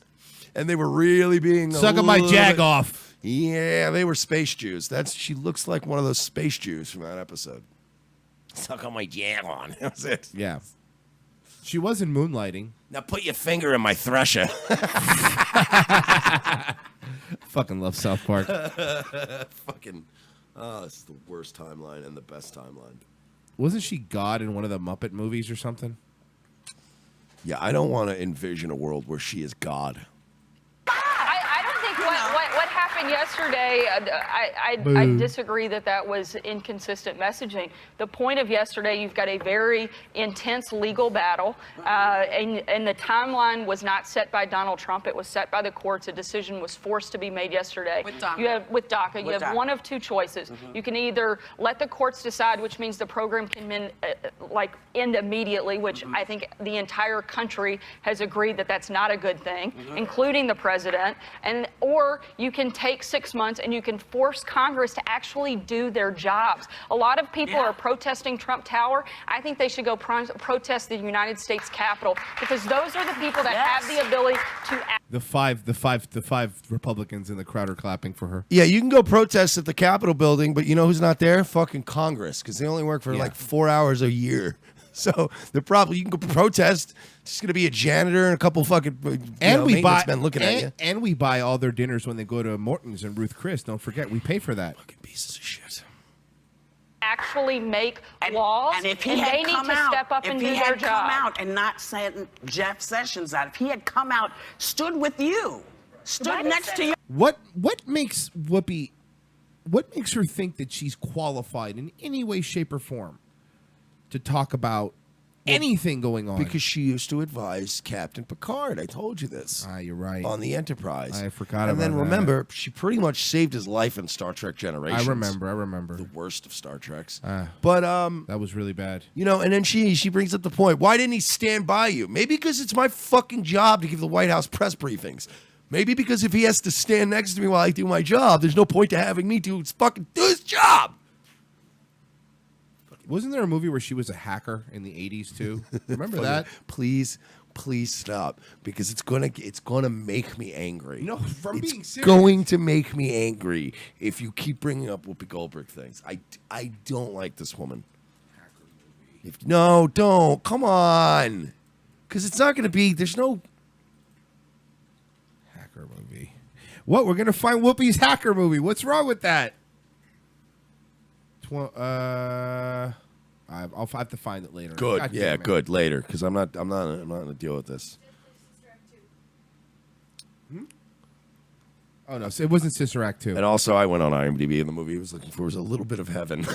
And they were really being sucking my jag off. Yeah, they were space Jews. She looks like one of those space Jews from that episode. Suck on my jag on. That was it. Yeah. She was in Moonlighting. Now put your finger in my thresher. Fucking love South Park. Fucking, this is the worst timeline and the best timeline. Wasn't she God in one of the Muppet movies or something? Yeah, I don't want to envision a world where she is God. I don't think what happened happened yesterday, I disagree that was inconsistent messaging. The point of yesterday, you've got a very intense legal battle, and the timeline was not set by Donald Trump. It was set by the courts. A decision was forced to be made yesterday. With DACA. You have one of two choices. You can either let the courts decide, which means the program can end immediately, which I think the entire country has agreed that that's not a good thing, including the president, or you can take 6 months and you can force Congress to actually do their jobs. A lot of people are protesting Trump Tower. I think they should go protest the United States Capitol, because those are the people that have the ability to act. The five Republicans in the crowd are clapping for her. Yeah, you can go protest at the Capitol building, but you know who's not there? Fucking Congress, because they only work for like 4 hours a year. So the problem, you can go protest. It's just gonna be a janitor and a couple fucking maintenance men looking at you. And we buy all their dinners when they go to Morton's and Ruth Chris. Don't forget, we pay for that. Fucking pieces of shit. Actually make laws, and if he and had they need come to out, step up if and he do had their come job. out and not sent Jeff Sessions out, if he had come out, stood with you, stood next to you. What makes Whoopi? What makes her think that she's qualified in any way, shape, or form to talk about anything going on? Because she used to advise Captain Picard. I told you this. You're right. On the Enterprise. I forgot and about then that. remember, she pretty much saved his life in Star Trek Generations. I remember. The worst of Star Treks. But that was really bad. You know, and then she brings up the point. Why didn't he stand by you? Maybe because it's my fucking job to give the White House press briefings. Maybe because if he has to stand next to me while I do my job, there's no point to having me do his job. Wasn't there a movie where she was a hacker in the 80s too? Remember that? Please stop, because it's gonna make me angry. No, from it's being serious. going to make me angry if you keep bringing up Whoopi Goldberg things. I don't like this woman. No, don't. Come on, because it's not gonna be. There's no hacker movie. What? We're gonna find Whoopi's hacker movie. What's wrong with that? I'll have to find it later. good. God Yeah, damn it. good later, because I'm not gonna deal with this. Oh no, so it wasn't Sister Act 2. And also, I went on IMDb, and the movie I was looking for was a little bit of heaven.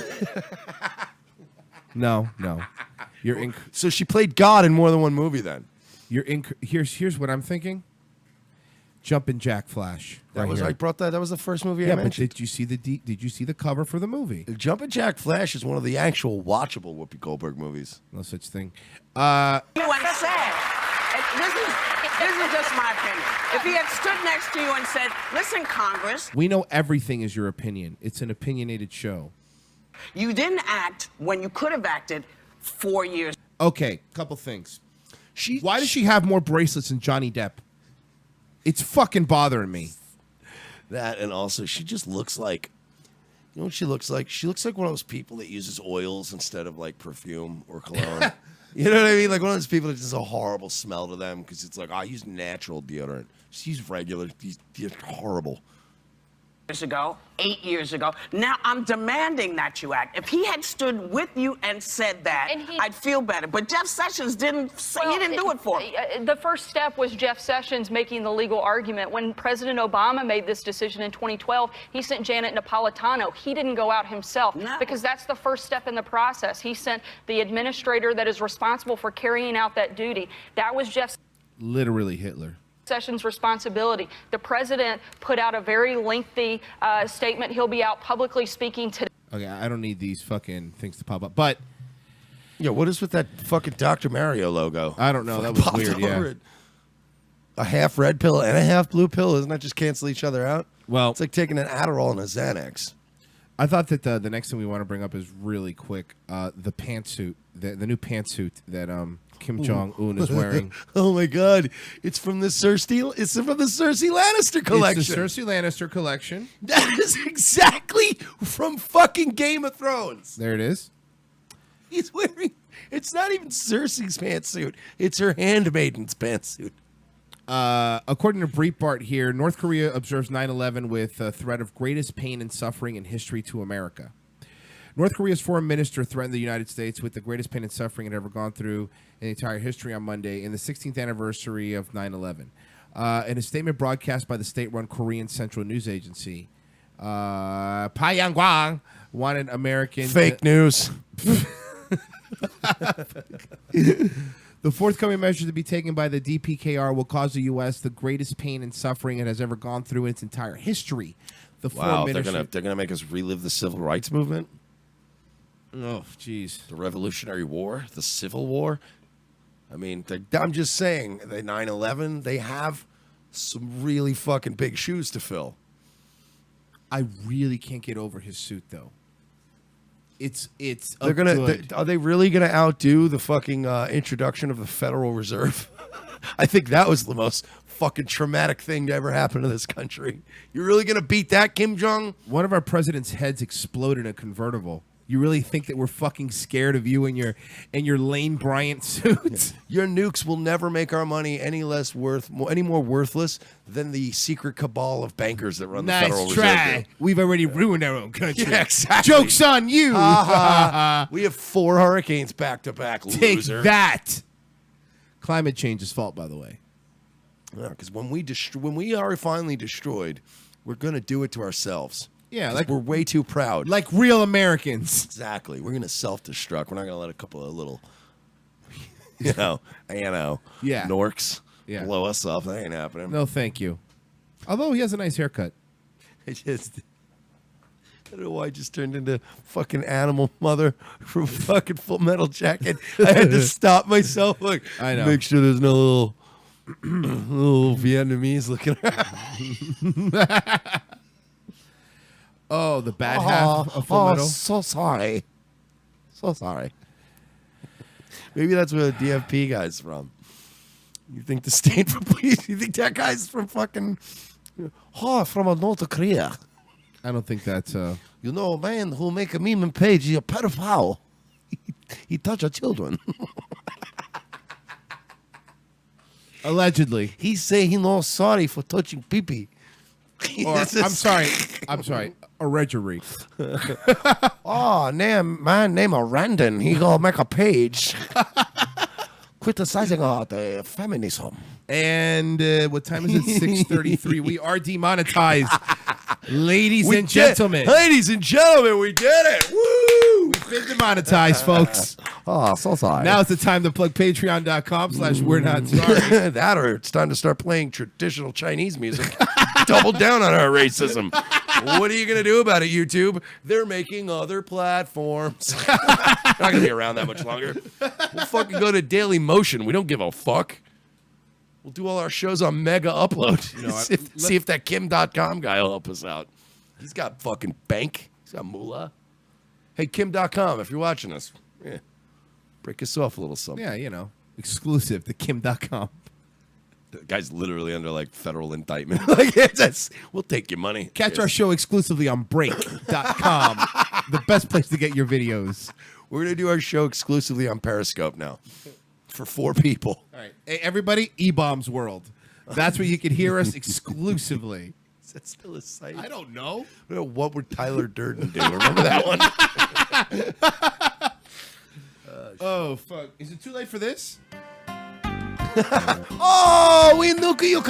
No. So she played God in more than one movie. Then here's what I'm thinking. Jumpin' Jack Flash. That was here. I brought that. That was the first movie I Yeah, but mentioned. did you see the cover for the movie? Jumpin' Jack Flash is one of the actual watchable Whoopi Goldberg movies. No such thing. You and said, this is just my opinion. If he had stood next to you and said, listen, Congress. We know everything is your opinion. It's an opinionated show. You didn't act when you could have acted 4 years. Okay, couple things. Why does she have more bracelets than Johnny Depp? It's fucking bothering me. That, and also she just looks like, you know what she looks like? She looks like one of those people that uses oils instead of like perfume or cologne. You know what I mean? Like one of those people that just has a horrible smell to them because it's like, I use natural deodorant. Just use regular. You're horrible. Years ago, 8 years ago. Now I'm demanding that you act. If he had stood with you and said that, I'd feel better. But Jeff Sessions didn't say, he didn't do it for me. The first step was Jeff Sessions making the legal argument. When President Obama made this decision in 2012, he sent Janet Napolitano. He didn't go out himself because that's the first step in the process. He sent the administrator that is responsible for carrying out that duty. That was Jeff Literally Hitler. Sessions' responsibility. The president put out a very lengthy statement. He'll be out publicly speaking today. Okay, I don't need these fucking things to pop up. But yeah, what is with that fucking Dr. Mario logo? I don't know. That was Popped weird. over Yeah. it. A half red pill and a half blue pill. Doesn't that just cancel each other out? Well, it's like taking an Adderall and a Xanax. I thought that the next thing we want to bring up is really quick. The pantsuit, the new pantsuit that Kim Jong Un is wearing. Oh my God! It's from the Cersei. It's from the Cersei Lannister collection. It's the Cersei Lannister collection. That is exactly from fucking Game of Thrones. There it is. He's wearing. It's not even Cersei's pantsuit. It's her handmaiden's pantsuit. According to Breitbart here, North Korea observes 9/11 with a threat of greatest pain and suffering in history to America. North Korea's foreign minister threatened the United States with the greatest pain and suffering it had ever gone through in the entire history on Monday in the 16th anniversary of 9/11. In a statement broadcast by the state-run Korean Central News Agency, Pyongyang wanted American... Fake news. The forthcoming measures to be taken by the DPKR will cause the U.S. the greatest pain and suffering it has ever gone through in its entire history. The Wow, they're gonna make us relive the civil rights movement. Oh, jeez. The Revolutionary War, the Civil War. I mean, I'm just saying, the 9/11, they have some really fucking big shoes to fill. I really can't get over his suit, though. Are they really gonna outdo the fucking introduction of the Federal Reserve? I think that was the most fucking traumatic thing to ever happen to this country. You're really gonna beat that, Kim Jong? One of our president's heads exploded in a convertible. You really think that we're fucking scared of you and your Lane Bryant suits? Your nukes will never make our money any more worthless than the secret cabal of bankers that run the Federal Nice Reserve. try. We've already ruined our own country. Yeah, exactly. Joke's on you. We have 4 hurricanes back to back. Take Loser. that. Climate change's fault, by the way. Yeah, because when we are finally destroyed, we're gonna do it to ourselves. Yeah, 'Cause like we're way too proud. Like real Americans. Exactly. We're gonna self-destruct. We're not gonna let a couple of little, you know, Yeah. norks Yeah. blow us up. That ain't happening. No, thank you. Although he has a nice haircut. I don't know why I just turned into fucking animal mother from fucking Full Metal Jacket. I had to stop myself. Like, I know. Make sure there's no little Vietnamese looking around. Oh, the bad half of Full Metal. So sorry. So sorry. Maybe that's where the DFP guy's from. You think the state police? You think that guy's from fucking? From North Korea. I don't think that's. You know, a man who make a meme page, he's a pedophile. He touch a children. Allegedly. He say he no sorry for touching pee-pee. Or, I'm sorry. Allegedly. Oh, man name a Randon. He gonna make a page criticizing the feminism. And what time is it? 6:33. We are demonetized. Ladies and gentlemen. Ladies and gentlemen, we did it. Woo! We've been demonetized, folks. Oh, so sorry. Now it's the time to plug patreon.com/we're not sorry. That or it's time to start playing traditional Chinese music. Double down on our racism. What are you going to do about it, YouTube? They're making other platforms. Not going to be around that much longer. We'll fucking go to Daily Motion. We don't give a fuck. We'll do all our shows on Mega Upload. You know what? See if that Kim.com guy will help us out. He's got fucking bank. He's got moolah. Hey, Kim.com, if you're watching us, break us off a little something. Yeah, you know, exclusive to Kim.com. The guy's literally under like federal indictment. We'll take your money. Catch our show exclusively on break.com. The best place to get your videos. We're going to do our show exclusively on Periscope now for 4 people. All right. Hey, everybody, E-Bombs World. That's where you can hear us exclusively. Is that still a site? I don't know. What would Tyler Durden do? Remember that one? Oh, fuck. Is it too late for this? Oh, we nuke you.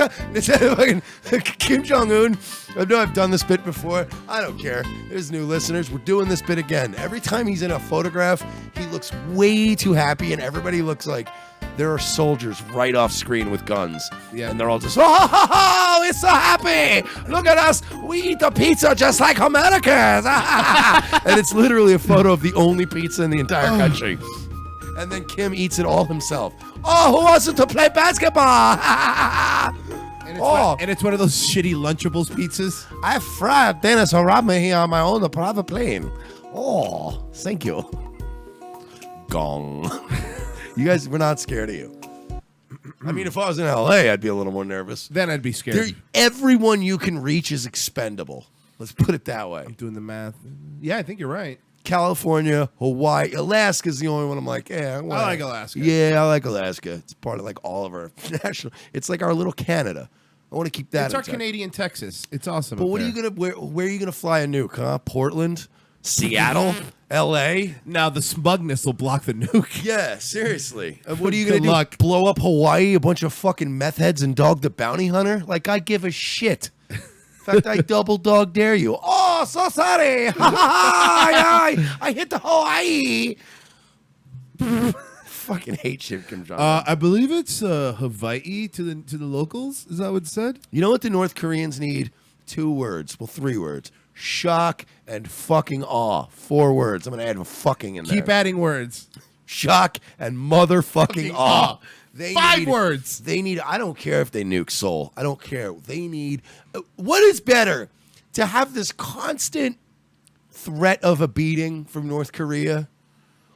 Kim Jong-un. I know I've done this bit before. I don't care. There's new listeners. We're doing this bit again. Every time he's in a photograph, he looks way too happy, and everybody looks like there are soldiers right off screen with guns. Yeah. And they're all just, oh, we're so happy. Look at us. We eat the pizza just like Americans. And it's literally a photo of the only pizza in the entire country. And then Kim eats it all himself. Oh, who wants to play basketball? And it's one of those shitty Lunchables pizzas. I fried Dennis Rodman here on my own private plane. Oh, thank you. Gong. You guys, we're not scared of you. I mean, if I was in LA, I'd be a little more nervous. Then I'd be scared. Everyone you can reach is expendable. Let's put it that way. I'm doing the math. Yeah, I think you're right. California, Hawaii, Alaska's the only one I'm like, I like Alaska. Yeah, I like Alaska. It's part of like all of our national. It's like our little Canada. I want to keep that. It's our intact. Canadian Texas. It's awesome. But up what there. are you gonna where are you gonna fly a nuke? Huh? Portland, Seattle, L.A. Now the smugness will block the nuke. Yeah, seriously. What are you going Good to do? luck. Blow up Hawaii, a bunch of fucking meth heads and Dog the Bounty Hunter? Like, I give a shit. In fact, I double dog dare you. Oh, so sorry. I hit the Hawaii. Fucking hate shit comes on. I believe it's Hawaii to the locals. Is that what it said? You know what the North Koreans need? 2 words. Well, 3 words. Shock and fucking awe. 4 words. I'm going to add a fucking in there. Keep adding words. Shock and motherfucking awe. They 5 need, words. They need, I don't care if they nuke Seoul. I don't care. They need, what is better? To have this constant threat of a beating from North Korea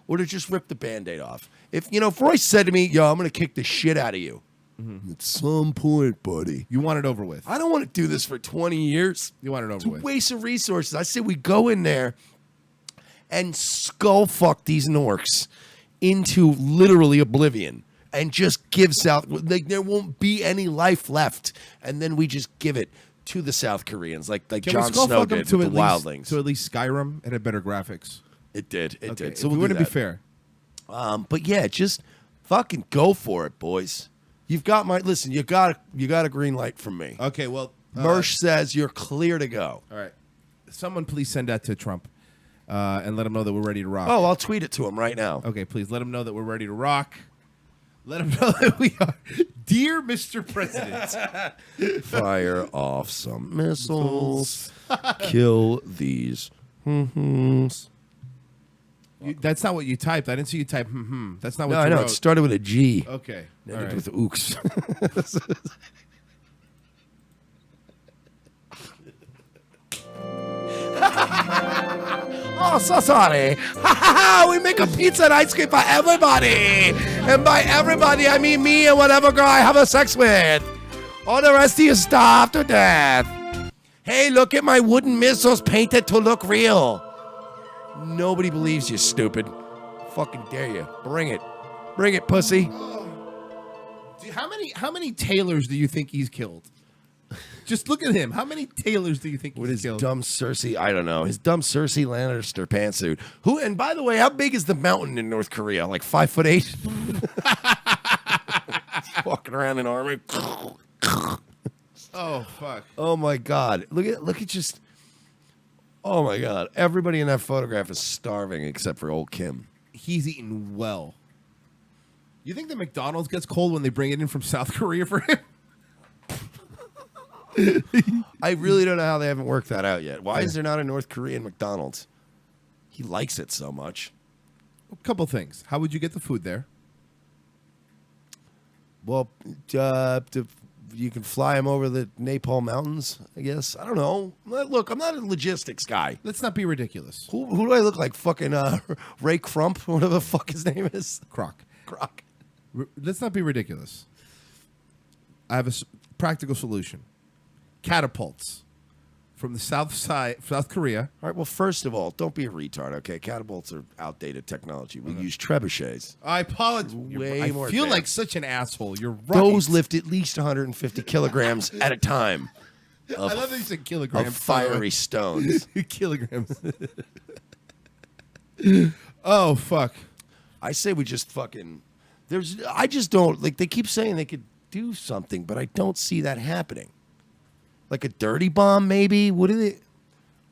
or to just rip the Band-Aid off? If Royce said to me, yo, I'm going to kick the shit out of you. Mm-hmm. At some point, buddy. You want it over with. I don't want to do this for 20 years. You want it over It's a with. waste of resources. I say we go in there and skull fuck these Norks into literally oblivion and just give South, like there won't be any life left. And then we just give it to the South Koreans like Can we Jon skull Snow fuck them did to with at the least- Wildlings. To at least Skyrim, it had better graphics. It did. It Okay, did. So we we'll wouldn't do be that. fair. But yeah, just fucking go for it, boys. You've got listen, you got a green light from me. Okay, well, Mersh says you're clear to go. All right. Someone please send that to Trump and let him know that we're ready to rock. Oh, I'll tweet it to him right now. Okay, please let him know that we're ready to rock. Let him know that we are. Dear Mr. President. Fire off some missiles. Kill these. That's not what you typed. I didn't see you type. That's not what No, you I know. wrote. It started with a G. Okay. Ended All right. with ooks. Oh, so sorry. We make a pizza and ice cream for everybody. And by everybody, I mean me and whatever girl I have a sex with. All the rest of you starve to death. Hey, look at my wooden missiles painted to look real. Nobody believes you, stupid. Fucking dare you. Bring it. Bring it, pussy. How many tailors do you think he's killed? Just look at him. How many tailors do you think With he's his killed? dumb Cersei, I don't know. His dumb Cersei Lannister pantsuit. Who? And by the way, how big is the mountain in North Korea? Like 5'8"? Walking around in armor. Oh fuck! Oh my God! Look at just. Oh my God! Everybody in that photograph is starving except for old Kim. He's eating well. You think the McDonald's gets cold when they bring it in from South Korea for him? I really don't know how they haven't worked that out yet. Why is there not a North Korean McDonald's? He likes it so much. A couple things. How would you get the food there? Well, you can fly him over the Nepal Mountains, I guess. I don't know. Look, I'm not a logistics guy. Let's not be ridiculous. Who do I look like? Fucking Ray Crump, whatever the fuck his name is. Croc. Croc. Let's not be ridiculous. I have a practical solution. Catapults from the South Korea. All right, well, first of all, don't be a retard, okay? Catapults are outdated technology. We use trebuchets. I apologize. Way I more feel like advanced. such an asshole. You're right. Those lift at least 150 kilograms at a time. I love that you said kilograms. Of fiery stones. Kilograms. Oh, fuck. I say we just fucking... I just don't... Like, they keep saying they could do something, but I don't see that happening. Like a dirty bomb, maybe? What are they...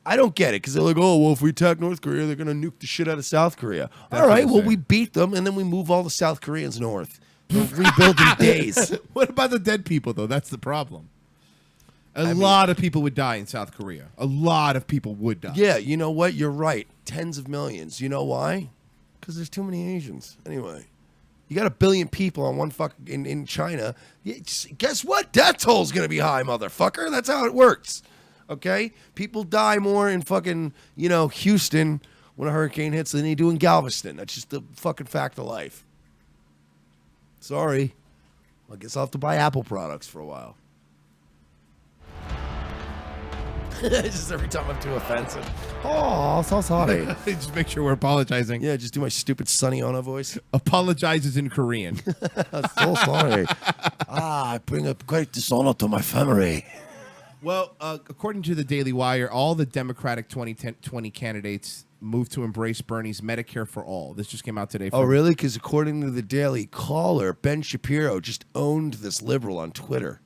I don't get it, because they're like, oh, well, if we attack North Korea, they're going to nuke the shit out of South Korea. That's all right, what well, they're we beat them, and then we move all the South Koreans north. We'll rebuild in days. What about the dead people, though? That's the problem. A lot of people would die in South Korea. A lot of people would die. Yeah, you know what? You're right. Tens of millions. You know why? Because there's too many Asians. Anyway, you got 1 billion people on one fucking in China. Guess what? Death toll's gonna be high, motherfucker. That's how it works. Okay? People die more in fucking Houston when a hurricane hits than they do in Galveston. That's just the fucking fact of life. Sorry. I guess I'll have to buy Apple products for a while. Just every time I'm too offensive. Oh, so sorry. Just make sure we're apologizing. Yeah, just do my stupid Sonny Ono voice. Apologizes in Korean. So sorry. I bring a great dishonor to my family. Well, according to the Daily Wire, all the Democratic 2020 candidates moved to embrace Bernie's Medicare for All. This just came out today. Oh, really? Because according to the Daily Caller, Ben Shapiro just owned this liberal on Twitter.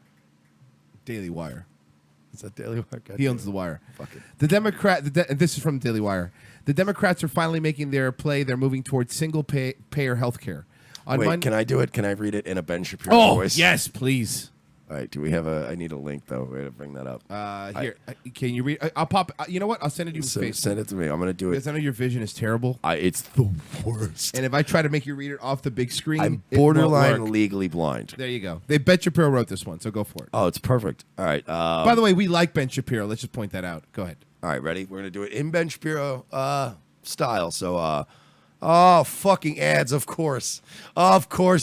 Daily Wire. Is that Daily Wire? God He damn owns it. the Wire. Fuck it. The this is from Daily Wire. The Democrats are finally making their play. They're moving towards single-payer health care. Wait, can I do it? Can I read it in a Ben Shapiro voice? Yes, please. All right. Do we have a? I need a link though. Way to bring that up. Here, can you read? I'll pop. You know what? I'll send it to you. Send it to me. I'm gonna do it. Because I know your vision is terrible. It's the worst. And if I try to make you read it off the big screen, I'm it won't borderline work. legally blind. There you go. Ben Shapiro wrote this one, so go for it. Oh, it's perfect. All right. By the way, we like Ben Shapiro. Let's just point that out. Go ahead. All right, ready? We're gonna do it in Ben Shapiro style. So, fucking ads, of course,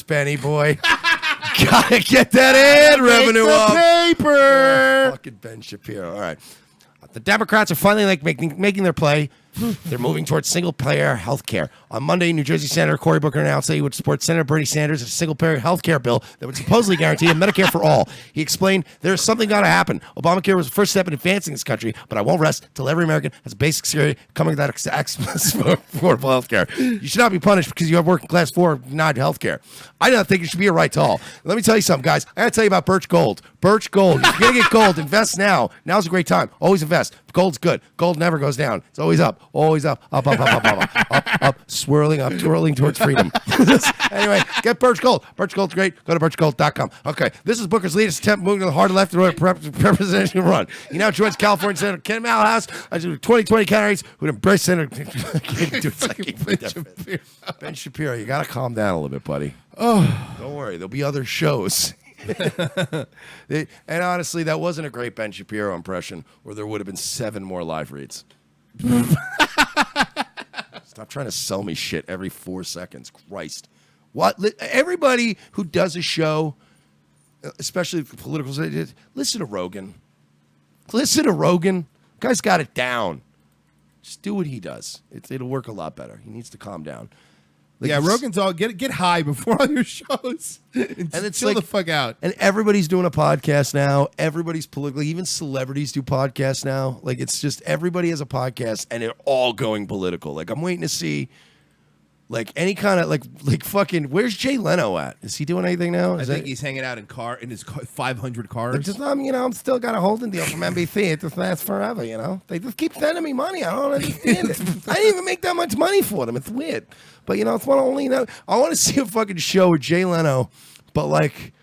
Benny boy. Gotta get that ad revenue up. Paper. Fucking Ben Shapiro. All right. The Democrats are finally making their play. They're moving towards single-payer health care. On Monday, New Jersey Senator Cory Booker announced that he would support Senator Bernie Sanders' single-payer health care bill that would supposedly guarantee a Medicare for all. He explained, there's something got to happen. Obamacare was the first step in advancing this country, but I won't rest until every American has a basic security coming to that access for affordable health care. You should not be punished because you have working class for not health care. I don't think it should be a right to all. Let me tell you something, guys. I got to tell you about Birch Gold. Birch Gold. If you're going to get gold, invest now. Now's a great time. Always invest. Gold's good. Gold never goes down. It's always up. Always up. Up, up, up, up, up, up, up, swirling up, twirling towards freedom. Anyway, get Birch Gold. Birch Gold's great. Go to birchgold.com. Okay, this is Booker's latest attempt moving to the hard left presidential run. He now joins California Senator Ken Malhouse as 2020 candidates who would embrace Senator Ben Shapiro. You got to calm down a little bit, buddy. Oh, don't worry. There'll be other shows. And honestly, that wasn't a great Ben Shapiro impression, or there would have been 7 more live reads. Stop trying to sell me shit every 4 seconds. Christ. What? Everybody who does a show, especially political, listen to Rogan. Listen to Rogan. Guy's got it down. Just do what he does. It'll work a lot better. He needs to calm down. Yeah, Rogan's all get high before all your shows, and it's chill like, the fuck out. And everybody's doing a podcast now. Everybody's politically. Even celebrities do podcasts now. Like, it's just everybody has a podcast, and they're all going political. Like, I'm waiting to see, like, any kind of like fucking. Where's Jay Leno at? Is he doing anything now? I think he's hanging out in his 500 cars. Like, just, I'm still got a holding deal from NBC. It just lasts forever. They just keep sending me money. I don't understand it. I didn't even make that much money for them. It's weird. But it's one only. I want to see a fucking show with Jay Leno, but like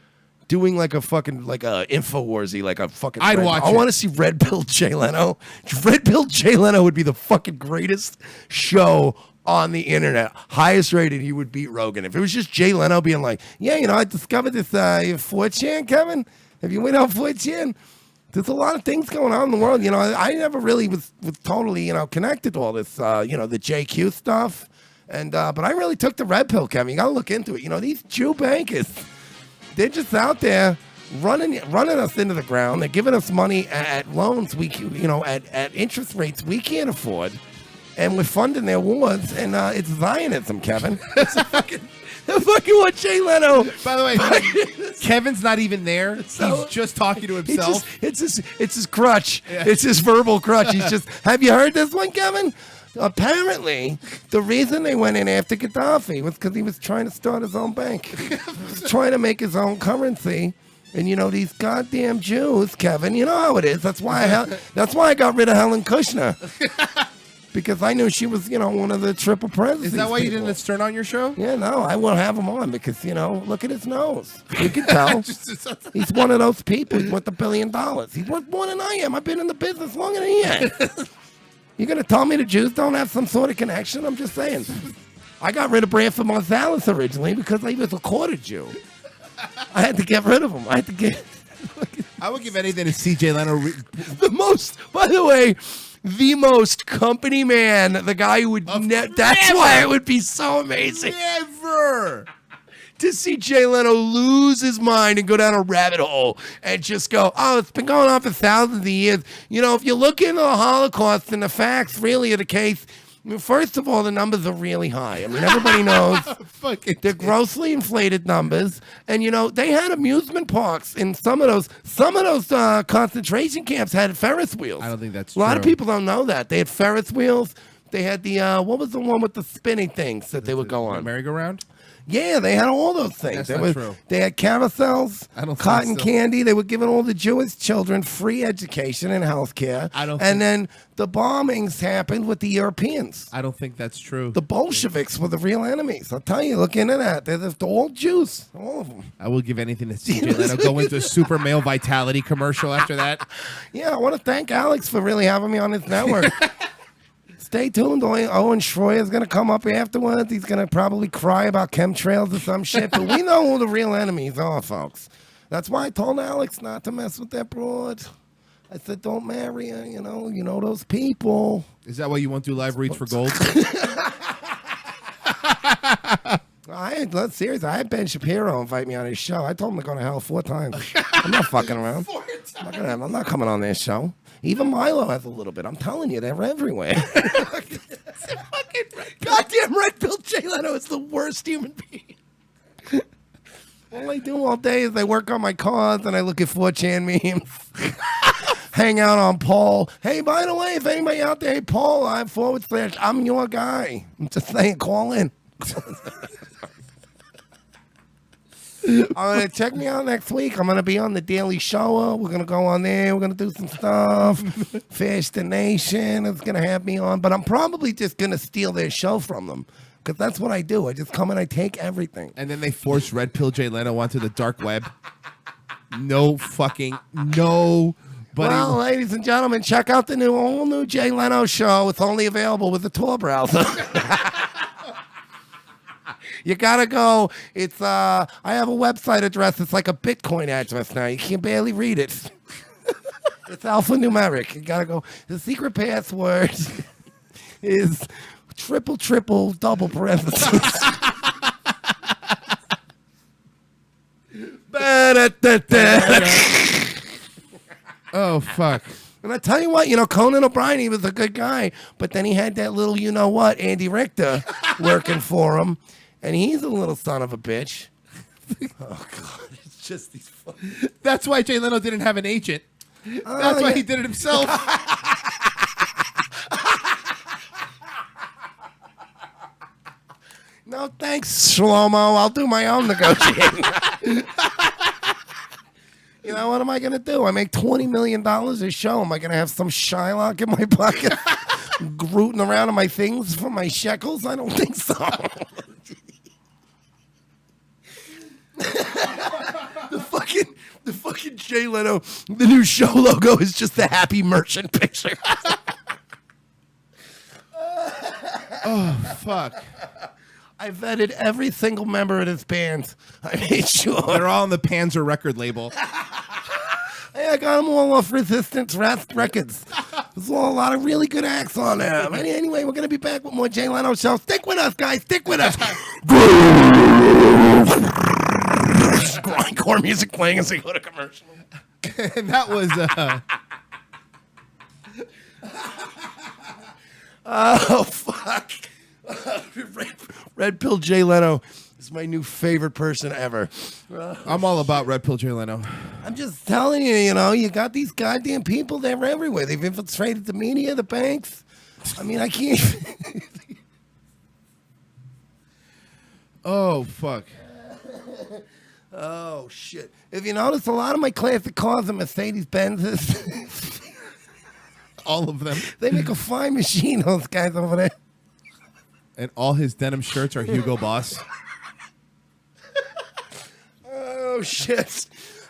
doing like a fucking like a InfoWarsy, like a fucking. I'd watch. I want to see Red Pill Jay Leno. Red Pill Jay Leno would be the fucking greatest show on the internet. Highest rated, he would beat Rogan. If it was just Jay Leno being like, yeah, I discovered this 4chan, Kevin. Have you went on 4chan? There's a lot of things going on in the world. I never really was totally connected to all this. The JQ stuff. And but I really took the red pill, Kevin. You got to look into it. These Jew bankers, they're just out there running us into the ground. They're giving us money at loans at interest rates we can't afford, and we're funding their wars. And it's Zionism, Kevin. It's fucking what Jay Leno. By the way, Kevin's not even there. He's just talking to himself. It's his crutch. Yeah. It's his verbal crutch. He's just. Have you heard this one, Kevin? Apparently, the reason they went in after Gaddafi was because he was trying to start his own bank. He was trying to make his own currency. And these goddamn Jews, Kevin, you know how it is. That's why I got rid of Helen Kushner. Because I knew she was, one of the triple presidents. Is that why you didn't Stern on your show? Yeah, no, I won't have him on because, look at his nose. You can tell. He's one of those people. He's worth $1 billion. He's worth more than I am. I've been in the business longer than he has. You're going to tell me the Jews don't have some sort of connection? I'm just saying. I got rid of Branford Marsalis originally because he was a quarter Jew. I had to get rid of him. I would give anything to see Jay Leno. By the way, the most company man, the guy who would that's why it would be so amazing. Never. To see Jay Leno lose his mind and go down a rabbit hole and just go, it's been going on for thousands of years. If you look into the Holocaust and the facts really of the case, mean, first of all, the numbers are really high. I mean, everybody knows they're grossly inflated numbers. And, you know, they had amusement parks in some of those concentration camps had Ferris wheels. I don't think that's true. A lot of true. people don't know that. They had Ferris wheels. They had the, what was the one with the spinning things that they would go on? Merry-go-round? Yeah, they had all those things. That's not true. They had carousels, I don't think cotton so. candy. They were giving all the Jewish children free education and health care. And then the bombings happened with the Europeans. I don't think that's true. The Bolsheviks were the real enemies. I'll tell you, look into that. They're all Jews, all of them. I will give anything to see Jay Leno go into a super male vitality commercial after that. Yeah, I want to thank Alex for really having me on his network. Stay tuned. Owen Schroyer is going to come up afterwards. He's going to probably cry about chemtrails or some shit. But we know who the real enemies are, folks. That's why I told Alex not to mess with that broad. I said, don't marry her. You know those people. Is that why you won't do live reads for gold? Seriously, I had Ben Shapiro invite me on his show. I told him to go to hell 4 times. I'm not fucking around. I'm not coming on their show. Even Milo has a little bit. I'm telling you, they're everywhere. Goddamn Red Pill Jay Leno is the worst human being. All I do all day is I work on my cars and I look at 4chan memes. Hang out on Paul. Hey, by the way, if anybody out there, hey, Paul, I'm your guy. I'm just saying, call in. I'm gonna check me out next week. I'm gonna be on the Daily Show. We're gonna go on there. We're gonna do some stuff. Fish the Nation is gonna have me on, but I'm probably just gonna steal their show from them because that's what I do. I just come and I take everything. And then they force Red Pill Jay Leno onto the dark web. No. Well, ladies and gentlemen, check out the all new Jay Leno show. It's only available with the Tor browser. You gotta go. It's I have a website address. It's like a Bitcoin address now. You can barely read it. It's alphanumeric. You gotta go. The secret password is triple double parentheses. Oh fuck. And I tell you what, Conan O'Brien, he was a good guy, but then he had that little, Andy Richter working for him. And he's a little son of a bitch. Oh, God. It's just these fucking... That's why Jay Leno didn't have an agent. That's why he did it himself. No, thanks, Shlomo. I'll do my own negotiating. What am I going to do? I make $20 million a show. Am I going to have some Shylock in my pocket rooting around in my things for my shekels? I don't think so. The fucking Jay Leno, the new show logo is just the happy merchant picture. Oh, fuck. I vetted every single member of this band. I made sure. They're all on the Panzer record label. Hey, I got them all off Resistance Records. There's a lot of really good acts on there. Anyway, we're going to be back with more Jay Leno show. Stick with us, guys. Stick with us. Grindcore music playing as they go to commercial. And that was... Oh, fuck. Red Pill Jay Leno is my new favorite person ever. I'm all about Red Pill Jay Leno. I'm just telling you, you got these goddamn people, they're everywhere. They've infiltrated the media, the banks. I can't... Oh, fuck. Oh, shit. If you notice, a lot of my classic cars are Mercedes-Benzes. All of them. They make a fine machine, those guys over there. And all his denim shirts are Hugo Boss. Oh, shit.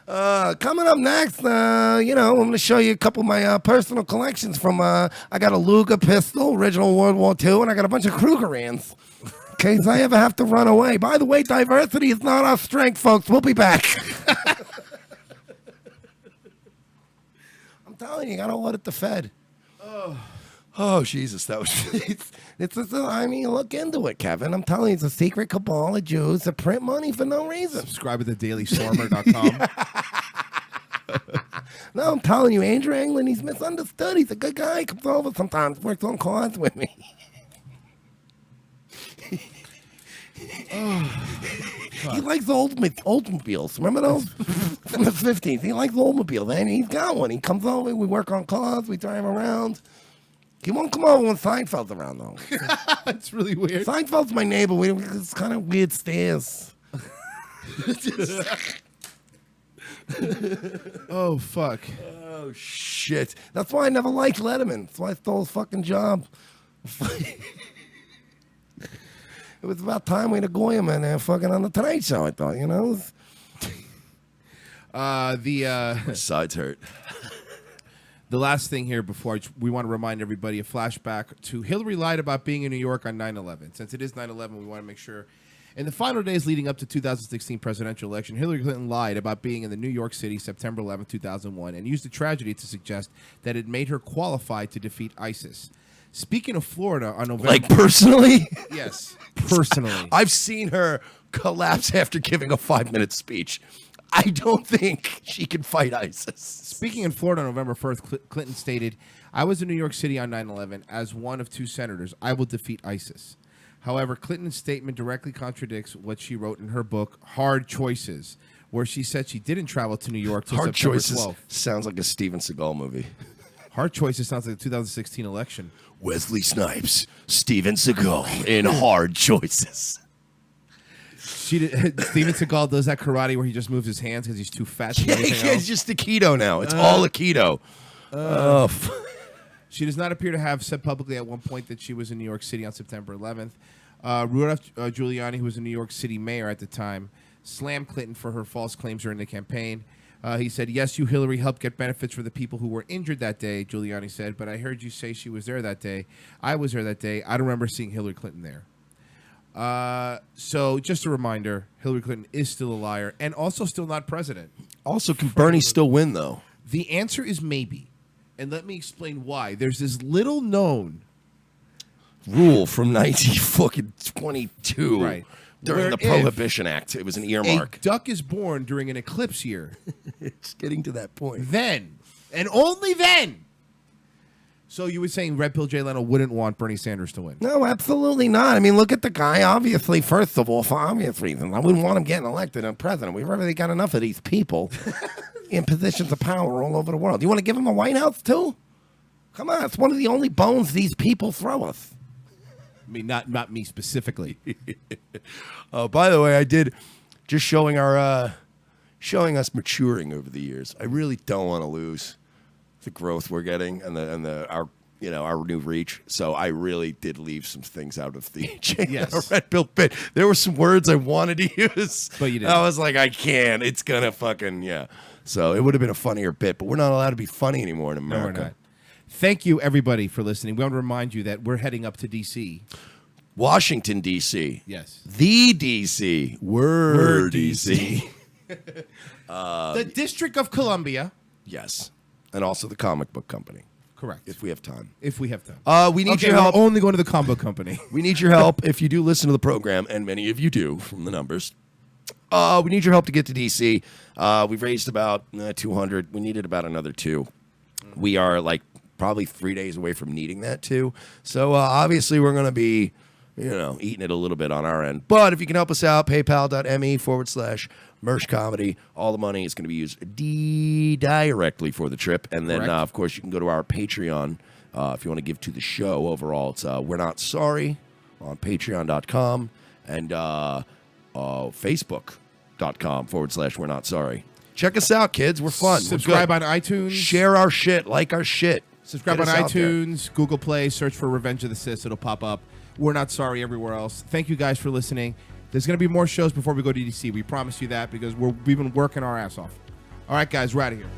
Coming up next, I'm going to show you a couple of my personal collections from, I got a Luger pistol, original World War II, and I got a bunch of Krugerrands. In case I ever have to run away. By the way, diversity is not our strength, folks. We'll be back. I'm telling you, got to audit the Fed. Oh, Jesus, that was... look into it, Kevin. I'm telling you, it's a secret cabal of Jews that print money for no reason. Subscribe to thedailystormer.com. No, I'm telling you, Andrew Anglin, he's misunderstood. He's a good guy. He comes over sometimes, works on cars with me. He likes the Oldsmobiles. Remember those? From the 50s. He likes the Oldsmobile. And he's got one. He comes over, we work on cars, we drive around. He won't come over when Seinfeld's around, though. It's really weird. Seinfeld's my neighbor. It's kind of weird stairs. Oh, fuck. Oh, shit. That's why I never liked Letterman. That's why I stole his fucking job. It was about time we had a Goyam there fucking on the Tonight Show, I thought, you know? My sides hurt. The last thing here before we want to remind everybody a flashback to Hillary lied about being in New York on 9/11. Since it is 9/11, we want to make sure. In the final days leading up to 2016 presidential election, Hillary Clinton lied about being in the New York City September 11, 2001, and used the tragedy to suggest that it made her qualified to defeat ISIS. Speaking of Florida on November... Like personally? Yes, personally. I've seen her collapse after giving a 5-minute speech. I don't think she can fight ISIS. Speaking in Florida on November 1st, Clinton stated, I was in New York City on 9/11 as one of 2 senators. I will defeat ISIS. However, Clinton's statement directly contradicts what she wrote in her book, Hard Choices, where she said she didn't travel to New York till Hard September Choices 12th. sounds like a Steven Seagal movie. Hard Choices sounds like the 2016 election. Wesley Snipes, Steven Seagal in Hard Choices. Steven Seagal does that karate where he just moves his hands because he's too fat to do anything else. It's just Aikido now. It's all Aikido. She does not appear to have said publicly at one point that she was in New York City on September 11th. Rudolph Giuliani, who was a New York City mayor at the time, slammed Clinton for her false claims during the campaign. He said, yes, you, Hillary, helped get benefits for the people who were injured that day, Giuliani said, but I heard you say she was there that day. I was there that day. I don't remember seeing Hillary Clinton there. So just a reminder, Hillary Clinton is still a liar and also still not president. Also, can Bernie still win, though? The answer is maybe. And let me explain why. There's this little known rule from 1922 right, during where the Prohibition Act. It was an earmark. A duck is born during an eclipse year. It's getting to that point. Then, and only then. So you were saying Red Pill Jay Leno wouldn't want Bernie Sanders to win? No, absolutely not. I mean, look at the guy. Obviously, first of all, for obvious reasons, I wouldn't want him getting elected as president. We've already got enough of these people in positions of power all over the world. You want to give him the White House, too? Come on, it's one of the only bones these people throw us. I mean, not me specifically. Oh, by the way, I did just showing us maturing over the years. I really don't want to lose the growth we're getting and our new reach. So I really did leave some things out of the Red Pill bit. There were some words I wanted to use, but you didn't. I was like, I can't. It's gonna fucking So it would have been a funnier bit, but we're not allowed to be funny anymore in America. No, we're not. Thank you, everybody, for listening. We want to remind you that we're heading up to D.C. Washington, D.C. Yes. The D.C. We're D.C. The District of Columbia. Yes. And also the comic book company. Correct. If we have time. If we have time. We need your help. We're only going to the combo company. We need your help if you do listen to the program, and many of you do from the numbers. We need your help to get to D.C. We've raised about 200. We needed about another 2. We are probably 3 days away from needing that too. So obviously we're going to be, eating it a little bit on our end. But if you can help us out, paypal.me/Mersh Comedy. All the money is going to be used directly for the trip. And then, of course, you can go to our Patreon if you want to give to the show overall. It's We're Not Sorry on patreon.com and facebook.com/We're Not Sorry. Check us out, kids. We're fun. Subscribe on iTunes. Share our shit. Like our shit. Subscribe on iTunes, Google Play. Search for Revenge of the Sis. It'll pop up. We're Not Sorry everywhere else. Thank you guys for listening. There's going to be more shows before we go to DC. We promise you that because we've been working our ass off. All right, guys. We're out of here.